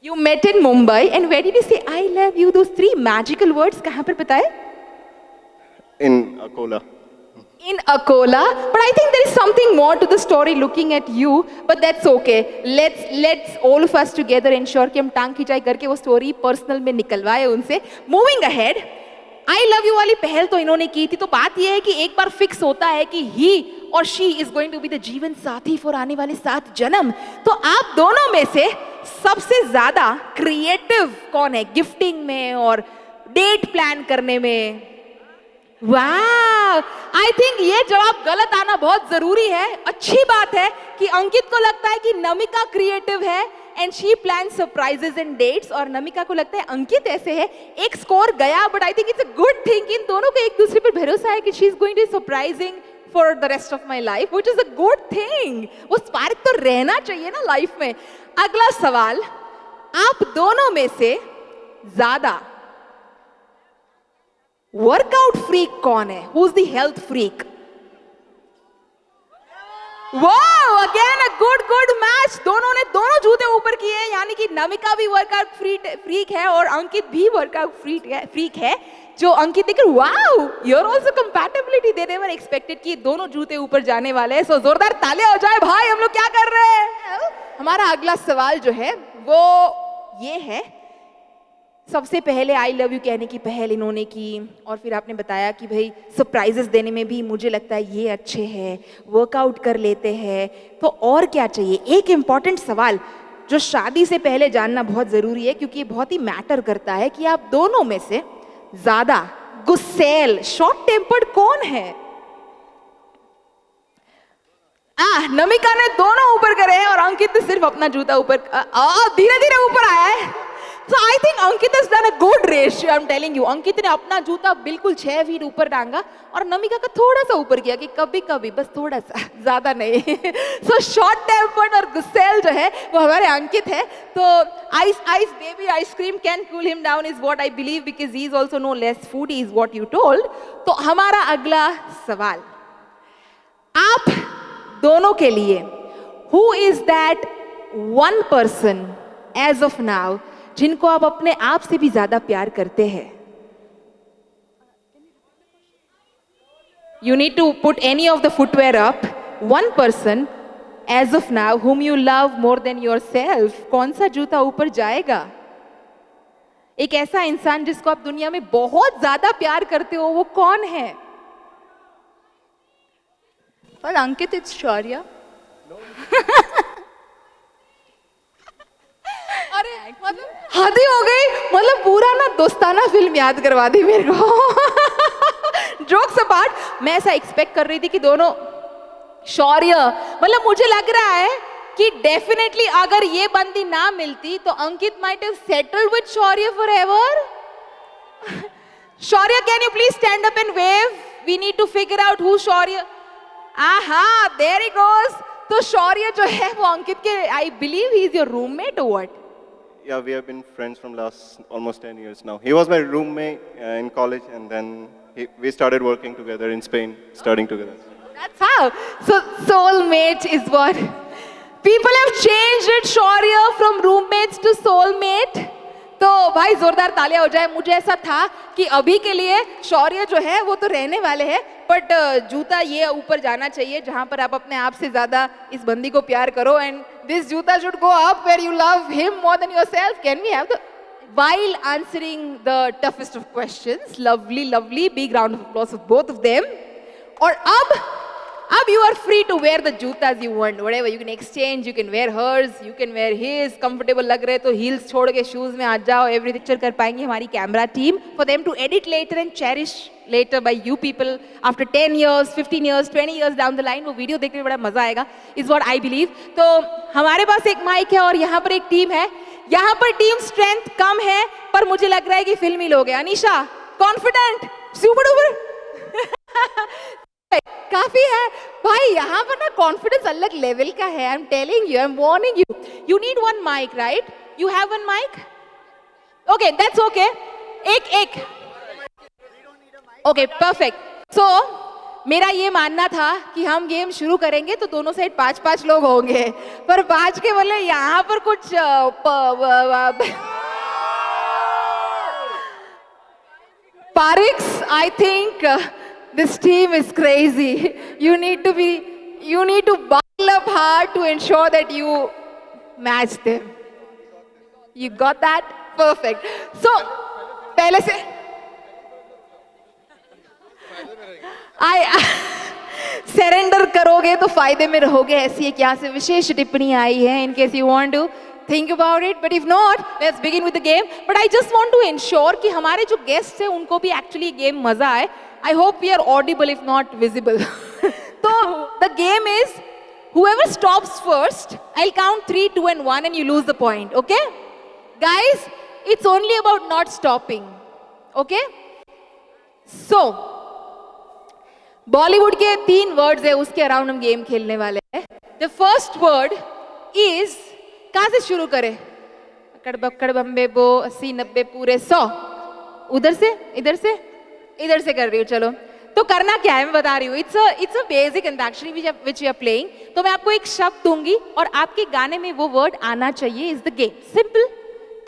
You met in Mumbai. And where did you say, I love you? Those 3 magical words, कहाँ पर बताए? In Akola. In Akola, but I think there is something more to the story looking at you, but that's okay. Let's all of us together ensure कि हम टांग खिंचाई करके वो story personal में निकलवाए उनसे. Moving ahead, I love you वाली पहल तो इन्होंने की थी. तो बात ये है कि एक बार फिक्स होता है कि he और she is going to be the जीवन साथी for आने वाले 7 जन्म. तो आप दोनों में से सबसे ज्यादा क्रिएटिव कौन है गिफ्टिंग में और डेट प्लान करने में? वाह, आई थिंक ये जवाब गलत आना बहुत जरूरी है. अच्छी बात है कि अंकित को लगता है कि नमिका क्रिएटिव है and she plan surprises and dates, और नमिका को लगता है अंकित ऐसे है. एक स्कोर गया, but I think it's a good thing. इन दोनों को एक दूसरे पर भरोसा है कि she is going to surprising for the rest of my life, which is a good thing. वो स्पार्क तो रहना चाहिए ना लाइफ में. अगला सवाल, आप दोनों में से ज्यादा वर्कआउट फ्रीक कौन है? Who is the health freak? Wow, again a good match. दोनों ने दोनों जूते ऊपर किए हैं, यानी कि नमिका भी वर्कआउट फ्रीक है और अंकित भी वर्कआउट फ्रीक है. जो अंकित देख, wow, you are also compatibility. They never expected कि दोनों जूते ऊपर जाने वाले हैं. सो जोरदार तालियां हो जाए भाई. हम लोग क्या कर रहे हैं? हमारा अगला सवाल जो है वो ये है, सबसे पहले आई लव यू कहने की पहल इन्होंने की, और फिर आपने बताया कि भाई सरप्राइजेस देने में भी मुझे लगता है ये अच्छे हैं, वर्कआउट कर लेते हैं. तो और क्या चाहिए? एक इम्पॉर्टेंट सवाल जो शादी से पहले जानना बहुत ज़रूरी है, क्योंकि ये बहुत ही मैटर करता है कि आप दोनों में से ज़्यादा गुस्सैल, शॉर्ट टेम्पर्ड कौन है? नमिका ने दोनों ऊपर करे हैं और अंकित ने सिर्फ अपना जूता ऊपर धीरे धीरे ऊपर आया है. So I think Ankit has done a good ratio. I'm telling you, अंकित ने अपना जूता बिल्कुल 6 फीट ऊपर टांगा और नमिका का थोड़ा सा ऊपर किया कि कभी कभी बस थोड़ा सा, ज्यादा नहीं. So short tempered और गुस्सैल जो है वो हमारे अंकित है. तो ice baby ice cream can cool him down is what I believe because he is also no less foodie is what you told. तो हमारा अगला सवाल आप दोनों के लिए, who is that one person as of now जिनको आप अपने आप से भी ज्यादा प्यार करते हैं? You need to put any of the footwear up. One person as of now whom you love more than yourself. कौन सा जूता ऊपर जाएगा? एक ऐसा इंसान जिसको आप दुनिया में बहुत ज्यादा प्यार करते हो, वो कौन है? For Ankit, it's Shaurya. अरे मतलब हद ही हो गई, मतलब पूरा ना दोस्ताना फिल्म याद करवा दी मेरे को. जोक्स अपार्ट, मैं ऐसा एक्सपेक्ट कर रही थी कि दोनों शौर्य, मतलब मुझे लग रहा है कि डेफिनेटली अगर ये बंदी ना मिलती तो Ankit might have settled with Shaurya forever. Shaurya, can you please stand up and wave? We need to figure out who Shaurya. Aha, there ही गोस. तो शौर्य जो है वो अंकित के, I believe he is your roommate और what? Yeah, we have been friends from last almost 10 years now. He was my roommate in college, and then we started working together in Spain, studying together. That's how. So soulmate is what people have changed it, Shaurya, from roommates to soulmate. तो भाई जोरदार तालियां हो जाए. मुझे ऐसा था कि अभी के लिए शौर्य जो है वो तो रहने वाले हैं, बट जूता ये ऊपर जाना चाहिए जहां पर आप अपने आप से ज्यादा इस बंदी को प्यार करो. एंड दिस जूता should go up where you love him more than yourself. Can we have the while answering the toughest of questions, lovely big round of applause for both of them. और अब you are free to wear the जूताs you want, whatever you can exchange, you can wear hers, you can wear his. comfortable लग रहे तो heels छोड़ के shoes में आ जाओ. every picture कर पाएंगे हमारी camera team for them to edit later and cherish later by you people after 10 years, 15 years, 20 years down the line. वो वीडियो देखने में बड़ा मजा आएगा, is what I believe. तो हमारे पास एक माइक है और यहाँ पर एक टीम है. यहाँ पर टीम स्ट्रेंथ कम है पर मुझे लग रहा है कि फिल्मी लोग हैं. अनीशा, कॉन्फिडेंट, सुपर डुपर काफी है भाई. यहाँ पर ना कॉन्फिडेंस अलग लेवल का है. I am telling you, I am warning you. You need one mic, right? You have one mic? Okay, that's okay. एक ओके, परफेक्ट. सो मेरा ये मानना था कि हम गेम शुरू करेंगे तो दोनों साइड 5-5 लोग होंगे, पर 5 के बोले यहाँ पर कुछ Parik's, I think this team is crazy. You need to buckle up hard to ensure that you match them. You got that? Perfect. So, पहले से सरेंडर करोगे तो फायदे में रहोगे, ऐसी एक यहाँ से विशेष टिप्पणी आई है. In case you want to think about it, but if not, let's begin with the game. But I just want to ensure कि हमारे जो guests हैं उनको भी actually game मजा आए. I hope we are audible if not visible. So the game is whoever stops first, I'll count 3, 2 and 1 and you lose the point. Okay? Guys, it's only about not stopping. Okay? So Bollywood के 3 वर्ड्स है, उसके अराउंड हम गेम खेलने वाले हैं. द फर्स्ट वर्ड इज, कहां से शुरू करें? अकड़ बक्कड़ बम्बे बो 80 90 पूरे 100. उधर से इधर से कर रही हूँ. चलो, तो करना क्या है मैं बता रही हूँ. It's a basic Antakshari which you are playing. तो मैं आपको एक शब्द दूंगी और आपके गाने में वो वर्ड आना चाहिए. इज द गेम सिंपल,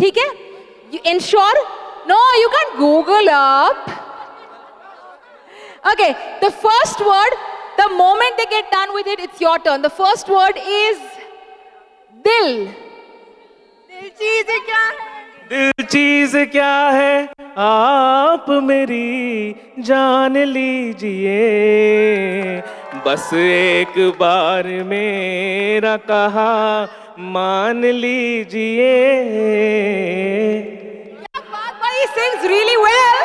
ठीक है? You ensure? No, you can Google up. Okay, the first word, the moment they get done with it, it's your turn. The first word is dil. दिल चीज क्या है? दिल चीज क्या है आप मेरी जान लीजिए, बस एक बार मेरा कहा मान लीजिए. He sings really well.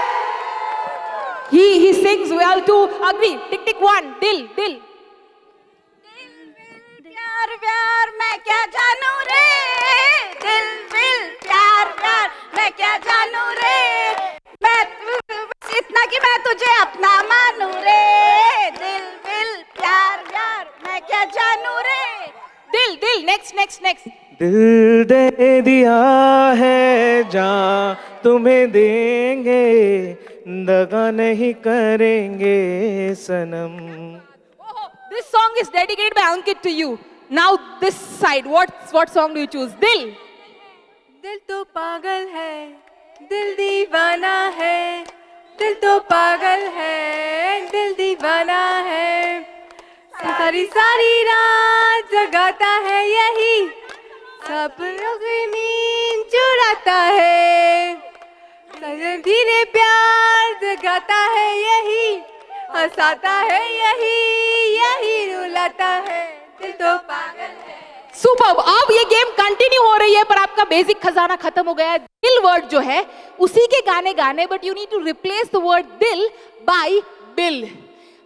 He sings well too. Agree. Tick tick 1. Dil. प्यार मैं क्या जानू रे, दिल दिल प्यार प्यार मैं क्या जानू रे, मैं बस इतना कि मैं तुझे अपना मानू रे, दिल दिल प्यार प्यार मैं क्या जानू रे। दिल दिल नेक्स्ट नेक्स्ट नेक्स्ट। दिल दे दिया है जहाँ तुम्हें देंगे, दगा नहीं करेंगे सनम। This song is dedicated by Ankit to you. Now this side, what song do you choose? Dil. दिल तो पागल है, दिल दीवाना है, दिल तो पागल है, दिल दीवाना है, सारी सारी रात जगाता है यही, सपनों की नींद चुराता है, धीरे प्यार जगाता है यही, हंसाता है यही, यही रुलाता है, दिल तो पागल है। सुपर। अब ये गेम कंटिन्यू हो रही है पर आपका बेसिक खजाना खत्म हो गया है। दिल वर्ड जो है उसी के गाने गाने, but you need to replace the word dil by bill.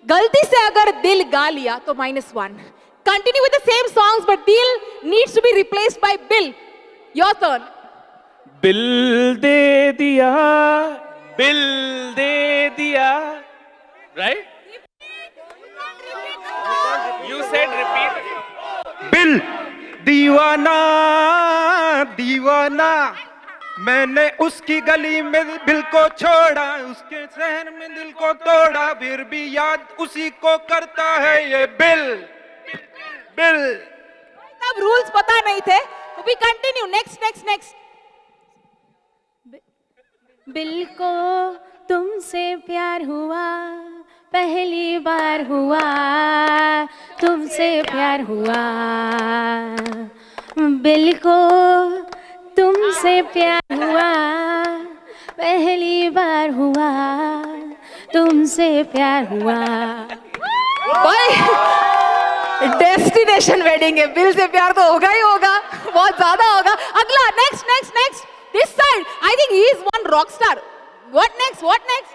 गलती से अगर दिल गा लिया तो -1। Continue with the same songs but dil needs to be replaced by bill. Your turn. Bill दे दिया, बिल दे दिया, right? You said repeat. Bill दीवाना दीवाना, मैंने उसकी गली में दिल को छोड़ा, उसके शहर में दिल को तोड़ा, फिर भी याद उसी को करता है ये बिल बिल। तब रूल्स पता नहीं थे। We continue. Next next next. बिल को तुमसे प्यार हुआ, पहली बार हुआ, तुमसे प्यार हुआ, बिल को तुमसे प्यार हुआ, पहली बार हुआ, तुमसे प्यार हुआ। डेस्टिनेशन वेडिंग है, बिल से प्यार तो होगा ही होगा, बहुत ज्यादा होगा। अगला next next next. This side I think he is one rock star. What next what next?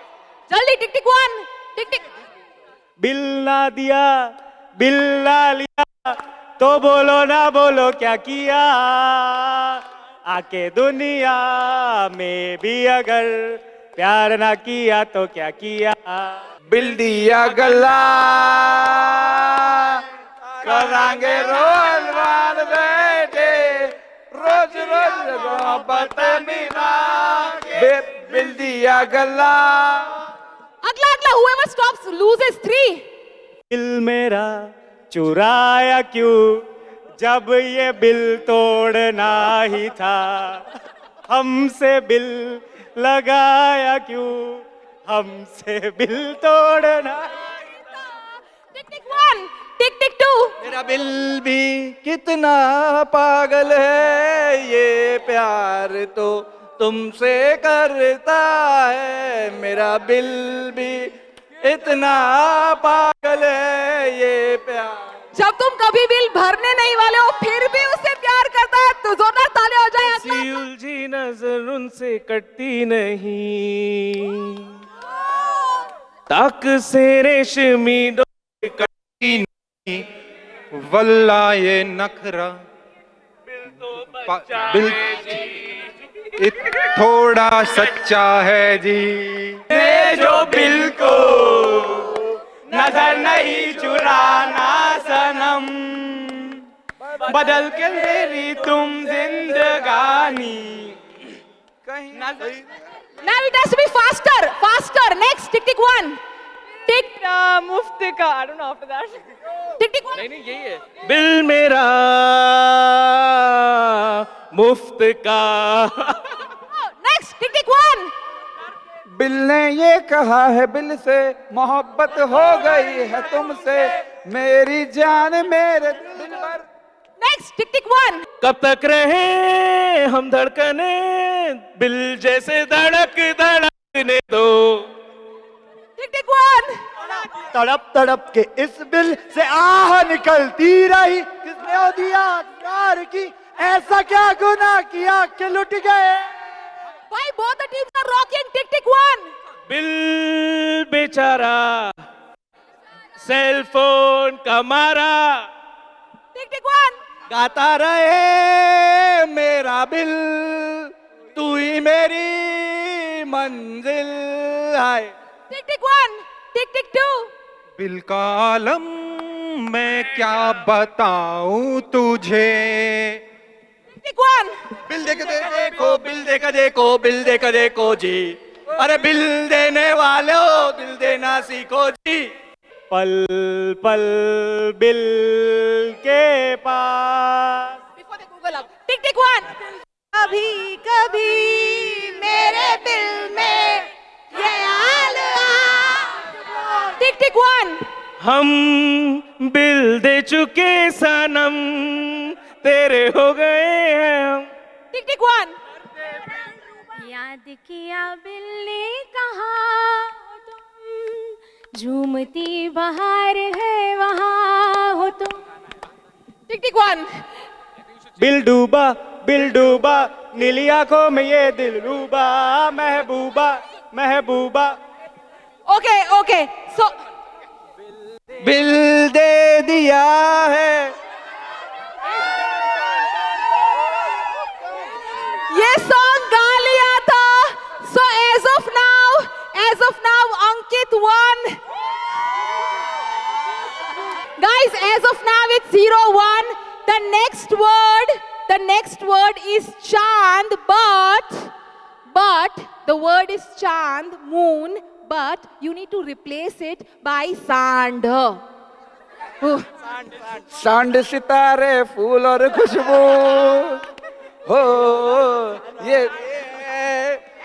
जल्दी टिक टिक 1 टिक टिक। बिल ना दिया, बिल ना लिया, तो बोलो ना बोलो क्या किया, आके दुनिया में भी अगर प्यार ना किया तो क्या किया। बिल दिया गला करांगे रोज वाल बेटे, रोज रोज मोहब्बत मिला, बिल दिया गला। अगला अगला whoever stops loses 3। दिल मेरा चुराया क्यों, जब ये बिल तोड़ना ही था, हमसे बिल लगाया क्यों, हमसे बिल तोड़ना। टिक टिक 1 टिक टिक 2। मेरा बिल भी कितना पागल है, ये प्यार तो तुमसे करता है, मेरा बिल भी इतना पागल है ये प्यार। जब तुम कभी बिल भरने नहीं वाले हो फिर भी उससे प्यार करता है तो जोरदार ताली हो जाए। ऐसी उलझी नजर उनसे कटती नहीं, ताक से रेशमी डोरी कटती नहीं, वल्ला ये नखरा बिल थोड़ा सच्चा है जी, ये जो बिल को नजर नहीं चुराना सनम, बदल के मेरी तुम जिंदगानी कहीं ना कहीं। Now it has to be faster, faster. Next, tick tick 1. Tick मुफ्त का, I don't know after that. tick tick 1. नहीं यही है। बिल मेरा मुफ्त का। Next, tick tick 1. बिल ने ये कहा है, बिल से मोहब्बत हो गई है तुमसे, मेरी जान मेरे दिल पर। Next, tick tick 1. कब तक रहे हम धड़कने, बिल जैसे धड़क धड़कने दो। Tick tick 1. तड़प तड़प के इस बिल से आह निकलती रही, किसने दिया प्यार की, ऐसा क्या गुनाह किया कि लुट गए। Why both the teams are rocking? Tick tick 1. Bill बेचारा सेल फोन का मारा। Tick tick 1. गाता रहे मेरा बिल, तू ही मेरी मंजिल है। टिक टिक 1, टिक टिक 2। बिल का आलम मैं क्या बताऊं तुझे। टिक 1। बिल देख देखो, बिल देखा देखो, बिल देखा देखो जी। अरे बिल देने वालों दिल देना सीखो जी। पल पल बिल के पास। टिक टिक 1। कभी कभी मेरे दिल में ये हाल आ। टिक टिक 1। हम बिल दे चुके सनम, तेरे हो गए हैं हम। टिक टिक 1। याद किया बिल ने कहा तुम, झूमती बहार है वहाँ हो तुम। टिक टिक 1। बिल डूबा नीली आंखों में ये दिल डूबा, महबूबा महबूबा। ओके ओके सो बिल दे दिया है। ये सॉन्ग गा लिया था। So as of now Ankit 1। Guys, as of now it's 0-1. The next word is Chand, but the word is Chand, moon, but you need to replace it by Sand. Oh. सांड सितारे फूल और खुशबू हो, ये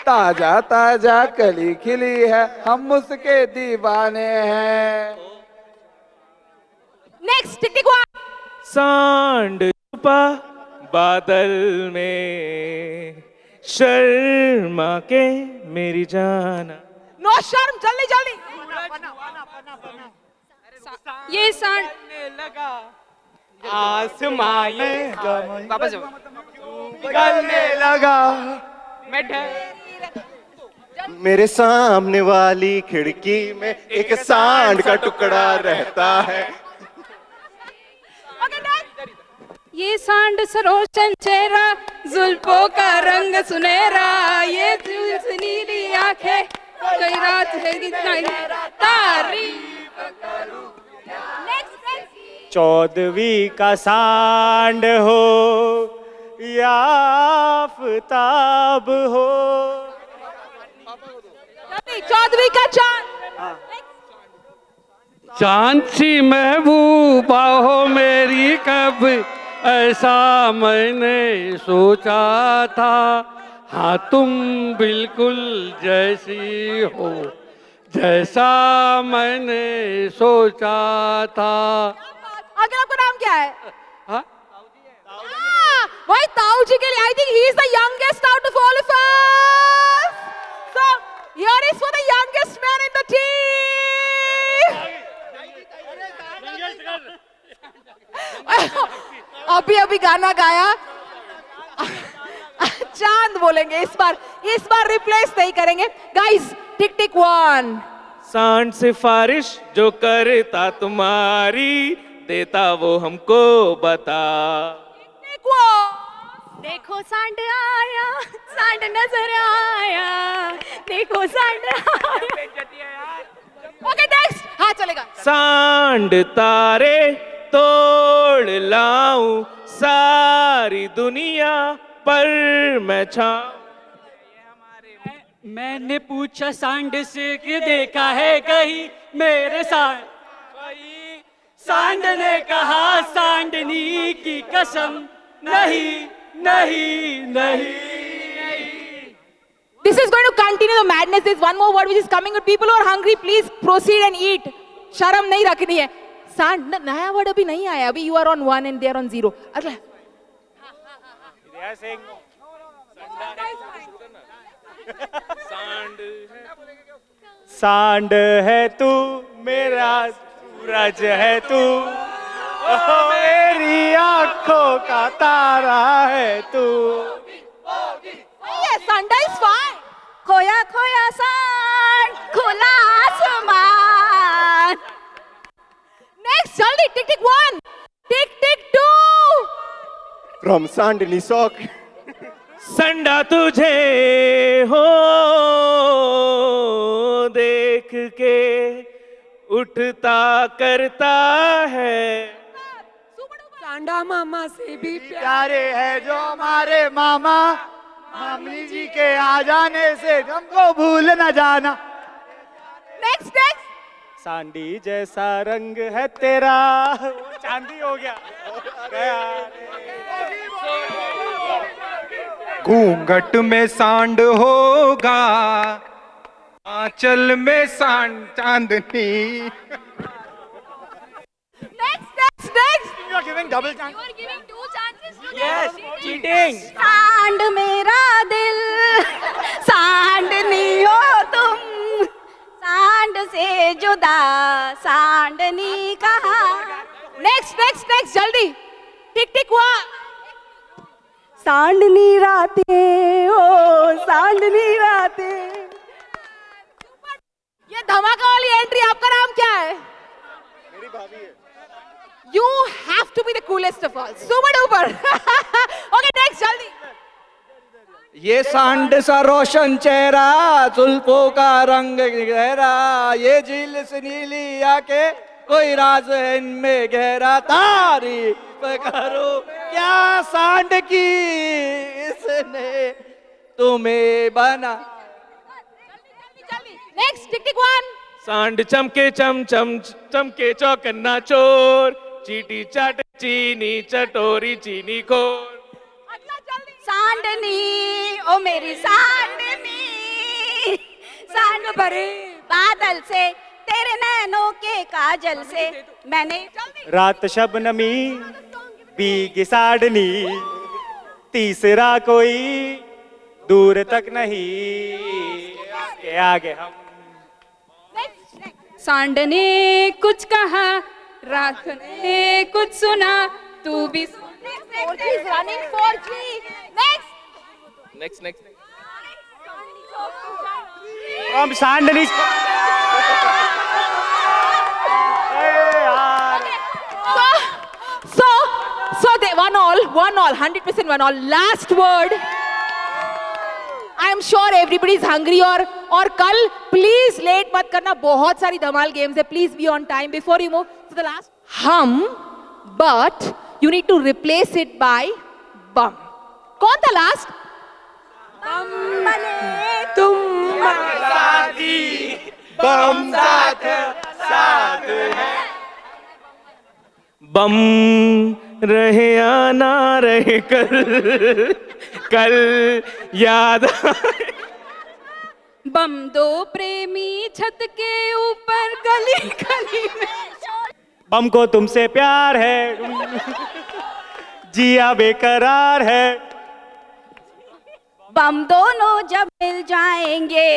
ताजा ताजा कली खिली है, हम उसके दीवाने हैं। Next, tick tick 1. सांड छुपा बादल में, शर्मा के मेरी जाना। No शर्म, जल्दी जल्दी। ये सांड आसमां में गलने लगा। मेरे सामने वाली खिड़की में एक सांड का टुकड़ा रहता है। ये सांड सरोजन चेहरा, जुल्फों का रंग सुनहरा, ये नीली आंखें, कई रात है इतना तारीफ करूं। चौदवी का सांड हो या आफताब हो। चौदवी का चांद। चांद सी महबूबा हो मेरी, कब ऐसा मैंने सोचा था। हाँ तुम बिल्कुल जैसी हो, जैसा मैंने सोचा था। आगे आपका नाम क्या है? हाँ? वही ताऊ जी के लिए। I think he is the youngest out of all of us. So here is for the youngest man in the team. अभी गाना गाया। चांद बोलेंगे इस बार रिप्लेस नहीं करेंगे। गाइस टिक टिक 1। सांड सिफारिश जो करता तुम्हारी, देता वो हमको बता। टिक 1। देखो सांड आया, सांड नजर आया, देखो सांड आया। Okay next. हाँ चलेगा। सांड तारे तोड़ लाऊं, सारी दुनिया पर मैं छाऊं। मैंने पूछा सांड से कि देखा है कहीं मेरे साथ, सांड ने कहा सांडनी की कसम, नहीं नहीं नहीं। This is going to continue the madness. There's one more word which is coming with people who are hungry. Please proceed and eat. शर्म नहीं रखनी है। सांड नया वर्ड अभी नहीं आया। अभी you are on 1 and they are on 0. अगला। सांड है तू, मेरा सूरज है तू, मेरी आंखों का तारा है तू। Yes, Sanda is fine. खोया खोया सांड, खुला आसमान। Next, जल्दी टिक टिक 1, टिक टिक 2। From Sandini Sock. संडा तुझे हो देख के उठता करता है। सांडा मामा से भी प्यारे है जो हमारे मामा, मामली जी के आ जाने से हमको भूल न जाना। नेक्स्ट नेक्स्ट सांडी जैसा रंग है तेरा, वो चांदी हो गया घूंघट में सांड होगा, आंचल में सांड चांदनी। You are giving double chance. You are giving 2 chances to Yes, cheating. सांड मेरा दिल, सांडनी हो तुम, सांड से जुदा सांडनी कहा। नेक्स्ट नेक्स्ट नेक्स्ट जल्दी, टिक टिक हुआ। सांडनी रातें ओ सांडनी रातें। ये धमाका वाली एंट्री, आपका नाम क्या है? मेरी भाभी है। You have to be the coolest of all. Super duper. Okay, next जल्दी। ये सांड सा रोशन चेहरा, जुल्फों का रंग गहरा, ये झील से नीली आके कोई राज है इनमें गहरा। तारीफ करो क्या सांड की, इसने तुम्हें बना। Next tick tick one. सांड चमके चम चम चमके चौकन्ना चोर, चीटी चाट चीनी चटोरी चीनी खोर। सांडनी ओ मेरी सांडनी, सांड भरे बादल से तेरे नैनों के काजल से मैंने। रात शबनमी भीगी साड़नी, तीसरा कोई दूर तक नहीं, के आगे हम। सांड ने कुछ कहा, रात ने कुछ सुना, तू भी running 4G. Next. नेक्स्ट हम सांडनी। So they one all, 100% one all. Last word. I am sure everybody is hungry और कल please late मत करना, बहुत सारी धमाल games है. Please be on time before you move to the last. Hum, but you need to replace it by bum. कौन था last? बम बने तुम बम साथ साथ है। बम रहे या ना रहे कल याद आए। बम दो प्रेमी छत के ऊपर गली गली में। बम को तुमसे प्यार है, जिया बेकरार है। बम दोनों जब मिल जाएंगे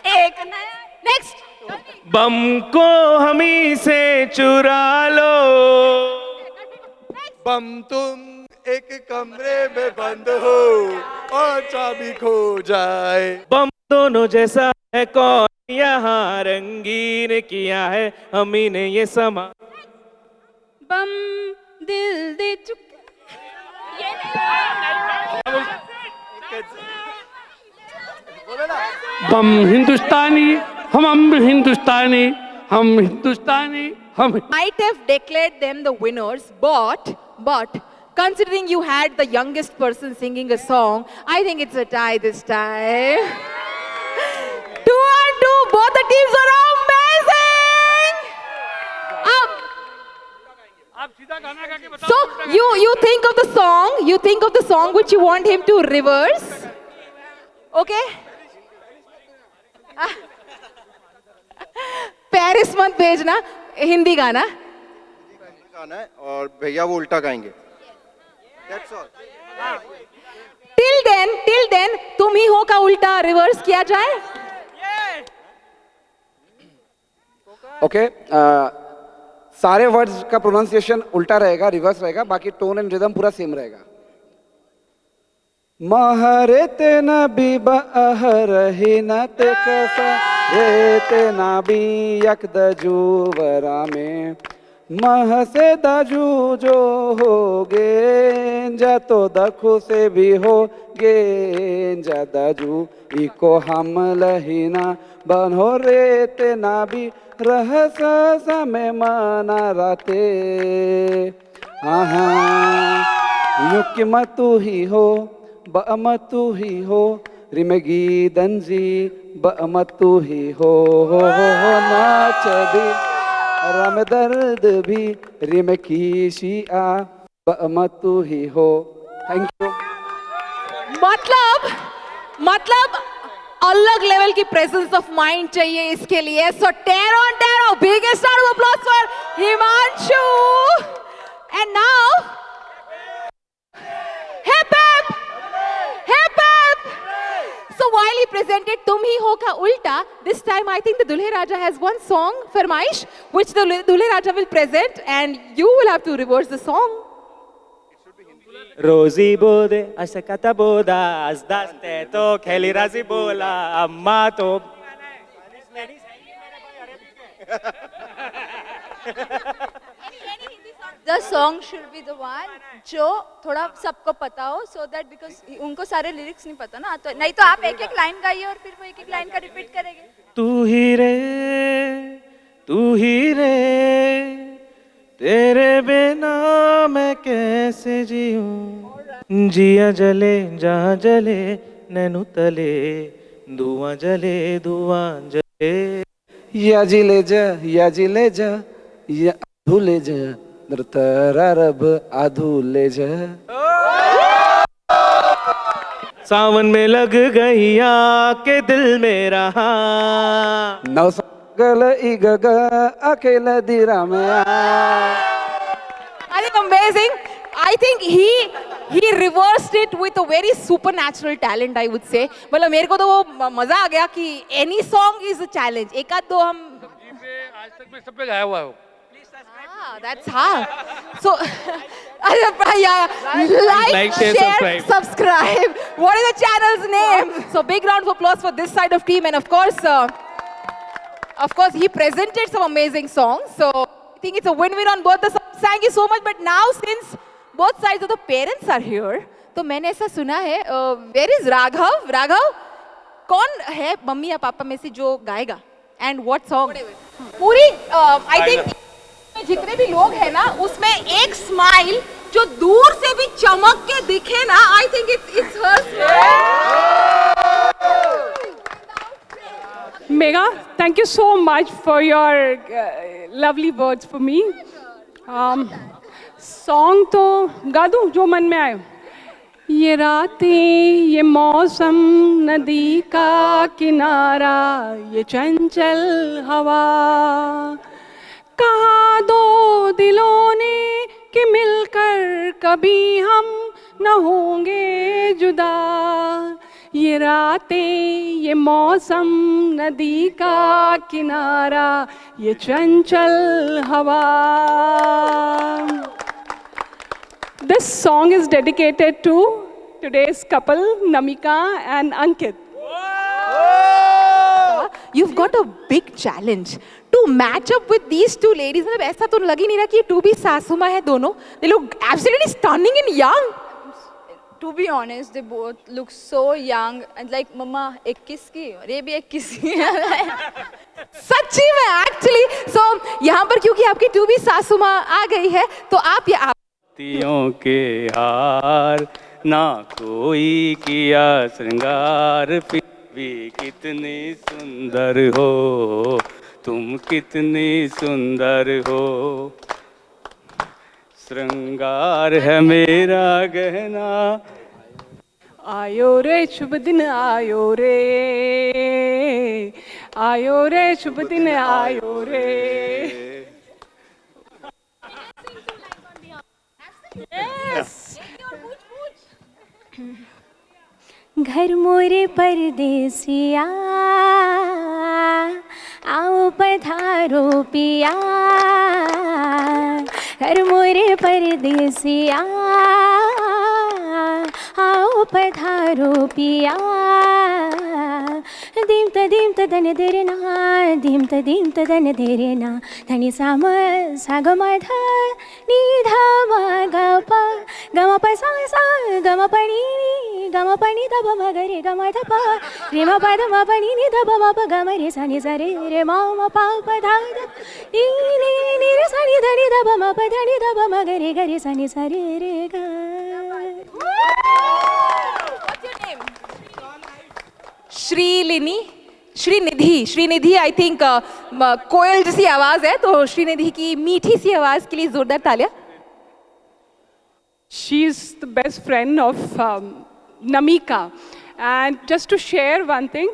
एक नया। Next. बम को हमी से चुरा लो, बम तुम एक कमरे में बंद हो और चाबी खो जाए। बम दोनों जैसा है कौन यहाँ रंगीन किया है हमी ने ये समा। बम दिल दे चुके। बम हिंदुस्तानी, हम हिंदुस्तानी, हम हिंदुस्तानी, हम। Might have declared them the winners, but considering you had the youngest person singing a song, I think it's a tie this time. 2-2, both the teams are amazing. So you think of the song which you want him to reverse, okay? Paris मत भेजना, हिंदी गाना। गाना है और भैया वो उल्टा गाएंगे। That's all. Till then तुम ही हो का उल्टा रिवर्स किया जाए। ओके, सारे वर्ड्स का प्रोनाउंसिएशन उल्टा रहेगा, रिवर्स रहेगा, बाकी टोन एंड रिदम पूरा सेम रहेगा। महरेते नबी बहरहिनत कसा रेते नबी यकद जुवरा में मह से दाजू जो होगे जा तो दखु से भी होगे जा दाजू इको हम लहीना बनो रे ते ना भी रहस समय मना राते आहा युक्ति मतु ही हो बमतु ही हो रिमगी दंजी बमतु ही हो नाच भी रम दर्द भी रिम की शिया बमतु ही हो। Thank you. मतलब अलग लेवल की प्रेजेंस ऑफ माइंड चाहिए इसके लिए। सो 10 on 10, biggest round of applause for Himanshu. And now, hip hip, hip hip. So while he presented "Tum Hi Ho" ka ulta, this time I think the Dulhe Raja has one song, Farmaish, which the Dulhe Raja will present, and you will have to reverse the song. रोजी बोदे अशकता बोदा आज दास्ते तो खेली राजी बोला अम्मा तो The song should be the one जो थोड़ा सबको पता हो, so that because उनको सारे लिरिक्स नहीं पता ना, तो नहीं तो आप एक एक लाइन गाइए और फिर वो एक एक लाइन का रिपीट करेंगे। तू ही रे तेरे बिना मैं कैसे जीऊं जिया जले जहाँ जले नैनु तले धुआं जले या जिले जा या धुले जा नृतरब आधुले जा। सावन में लग गई आके दिल में रहा नौ गल इगग अकेला दिरा में I think amazing. I think he reversed it with a very supernatural talent, I would say. मतलब मेरे को तो वो मजा आ गया कि any song is a challenge. एक आध दो हम आज तक मैं सब पे गाया हुआ हूँ। That's how. So, like, share, subscribe. What is the channel's name? So big round of applause for this side of team, and of course, he presented some amazing songs. So I think it's a win-win on both the sides. Thank you so much. But now, since both sides of the parents are here, तो मैंने ऐसा सुना है, where is Raghav? Raghav, कौन है मम्मी या पापा में से जो गाएगा? And what song? पूरी, I think जितने भी लोग हैं ना, उसमें एक स्माइल जो दूर से भी चमक के दिखे ना, I think it's her smile. Megha, thank you so much for your lovely words for me. Song तो गा दूं जो मन में आए। ये रातें, ये मौसम, नदी का किनारा, ये चंचल हवा, कहा दो दिलों ने कि मिलकर कभी हम न होंगे जुदा। ये रातें, ये मौसम, नदी का किनारा, ये चंचल हवा। This song is dedicated to today's couple, Namika and Ankit. You've got a big challenge to match up with these two ladies. मतलब ऐसा तो लग ही नहीं रहा कि टू भी सासू माँ है दोनों. They look absolutely stunning and young. To be honest, they both look so young and like मम्मा 21 की और ये भी 21 की सच्ची में actually. So यहाँ पर क्योंकि आपकी टू भी सासू माँ आ गई है, तो आप ये तियों के हार ना कोई किया श्रृंगार फिर भी कितनी सुंदर हो तुम, कितनी सुंदर हो। श्रृंगार है मेरा गहना। आयो रे शुभ दिन आयो रे, आयो रे शुभ दिन आयो रे। Yes. घर मोरे परदेसिया, आओ पधारो पिया। घर मोरे परदेसिया, आओ पधारो पिया। दिन तदीम तदन देरे ना दीम तदन देरे ना धनी साम सागम ध नी ध म ग प ग म प नी ध ब म ग रे ग म ध प रे म प ध म प नी ध ब म प ग म रे सा नी सा रे रे म प प ध ध नी रे सा नी ध नी ध ब म प ध नी ध ब म ग रे सा नी सा रे रे ग. What's your name? Shrilini Shrinidhi Shrinidhi I think कोयल जैसी आवाज है तो श्रीनिधि की मीठी सी आवाज के लिए जोरदार तालियां. She's the best friend of Namika. And just to share one thing,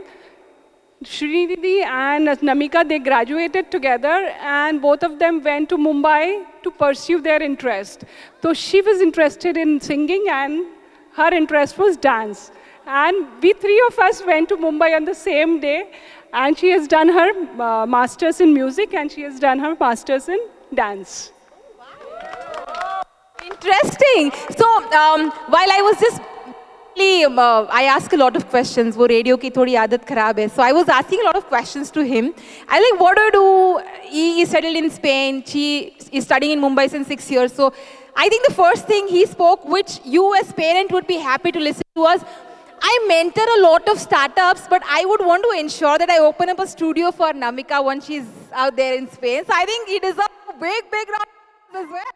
Srinidhi and Namika, they graduated together and both of them went to Mumbai to pursue their interest. So she was interested in singing and her interest was dance. And we three of us went to Mumbai on the same day and she has done her master's in music and she has done her master's in dance. Interesting. So while I was just I ask a lot of questions. वो रेडियो की थोड़ी आदत खराब है. So I was asking a lot of questions to him. I like, what do you do? He is settled in Spain. She is studying in Mumbai since 6 years. So I think the first thing he spoke, which you as parent would be happy to listen to, was, I mentor a lot of startups, but I would want to ensure that I open up a studio for Namika once she's out there in Spain. So I think he deserves a big round of applause as well.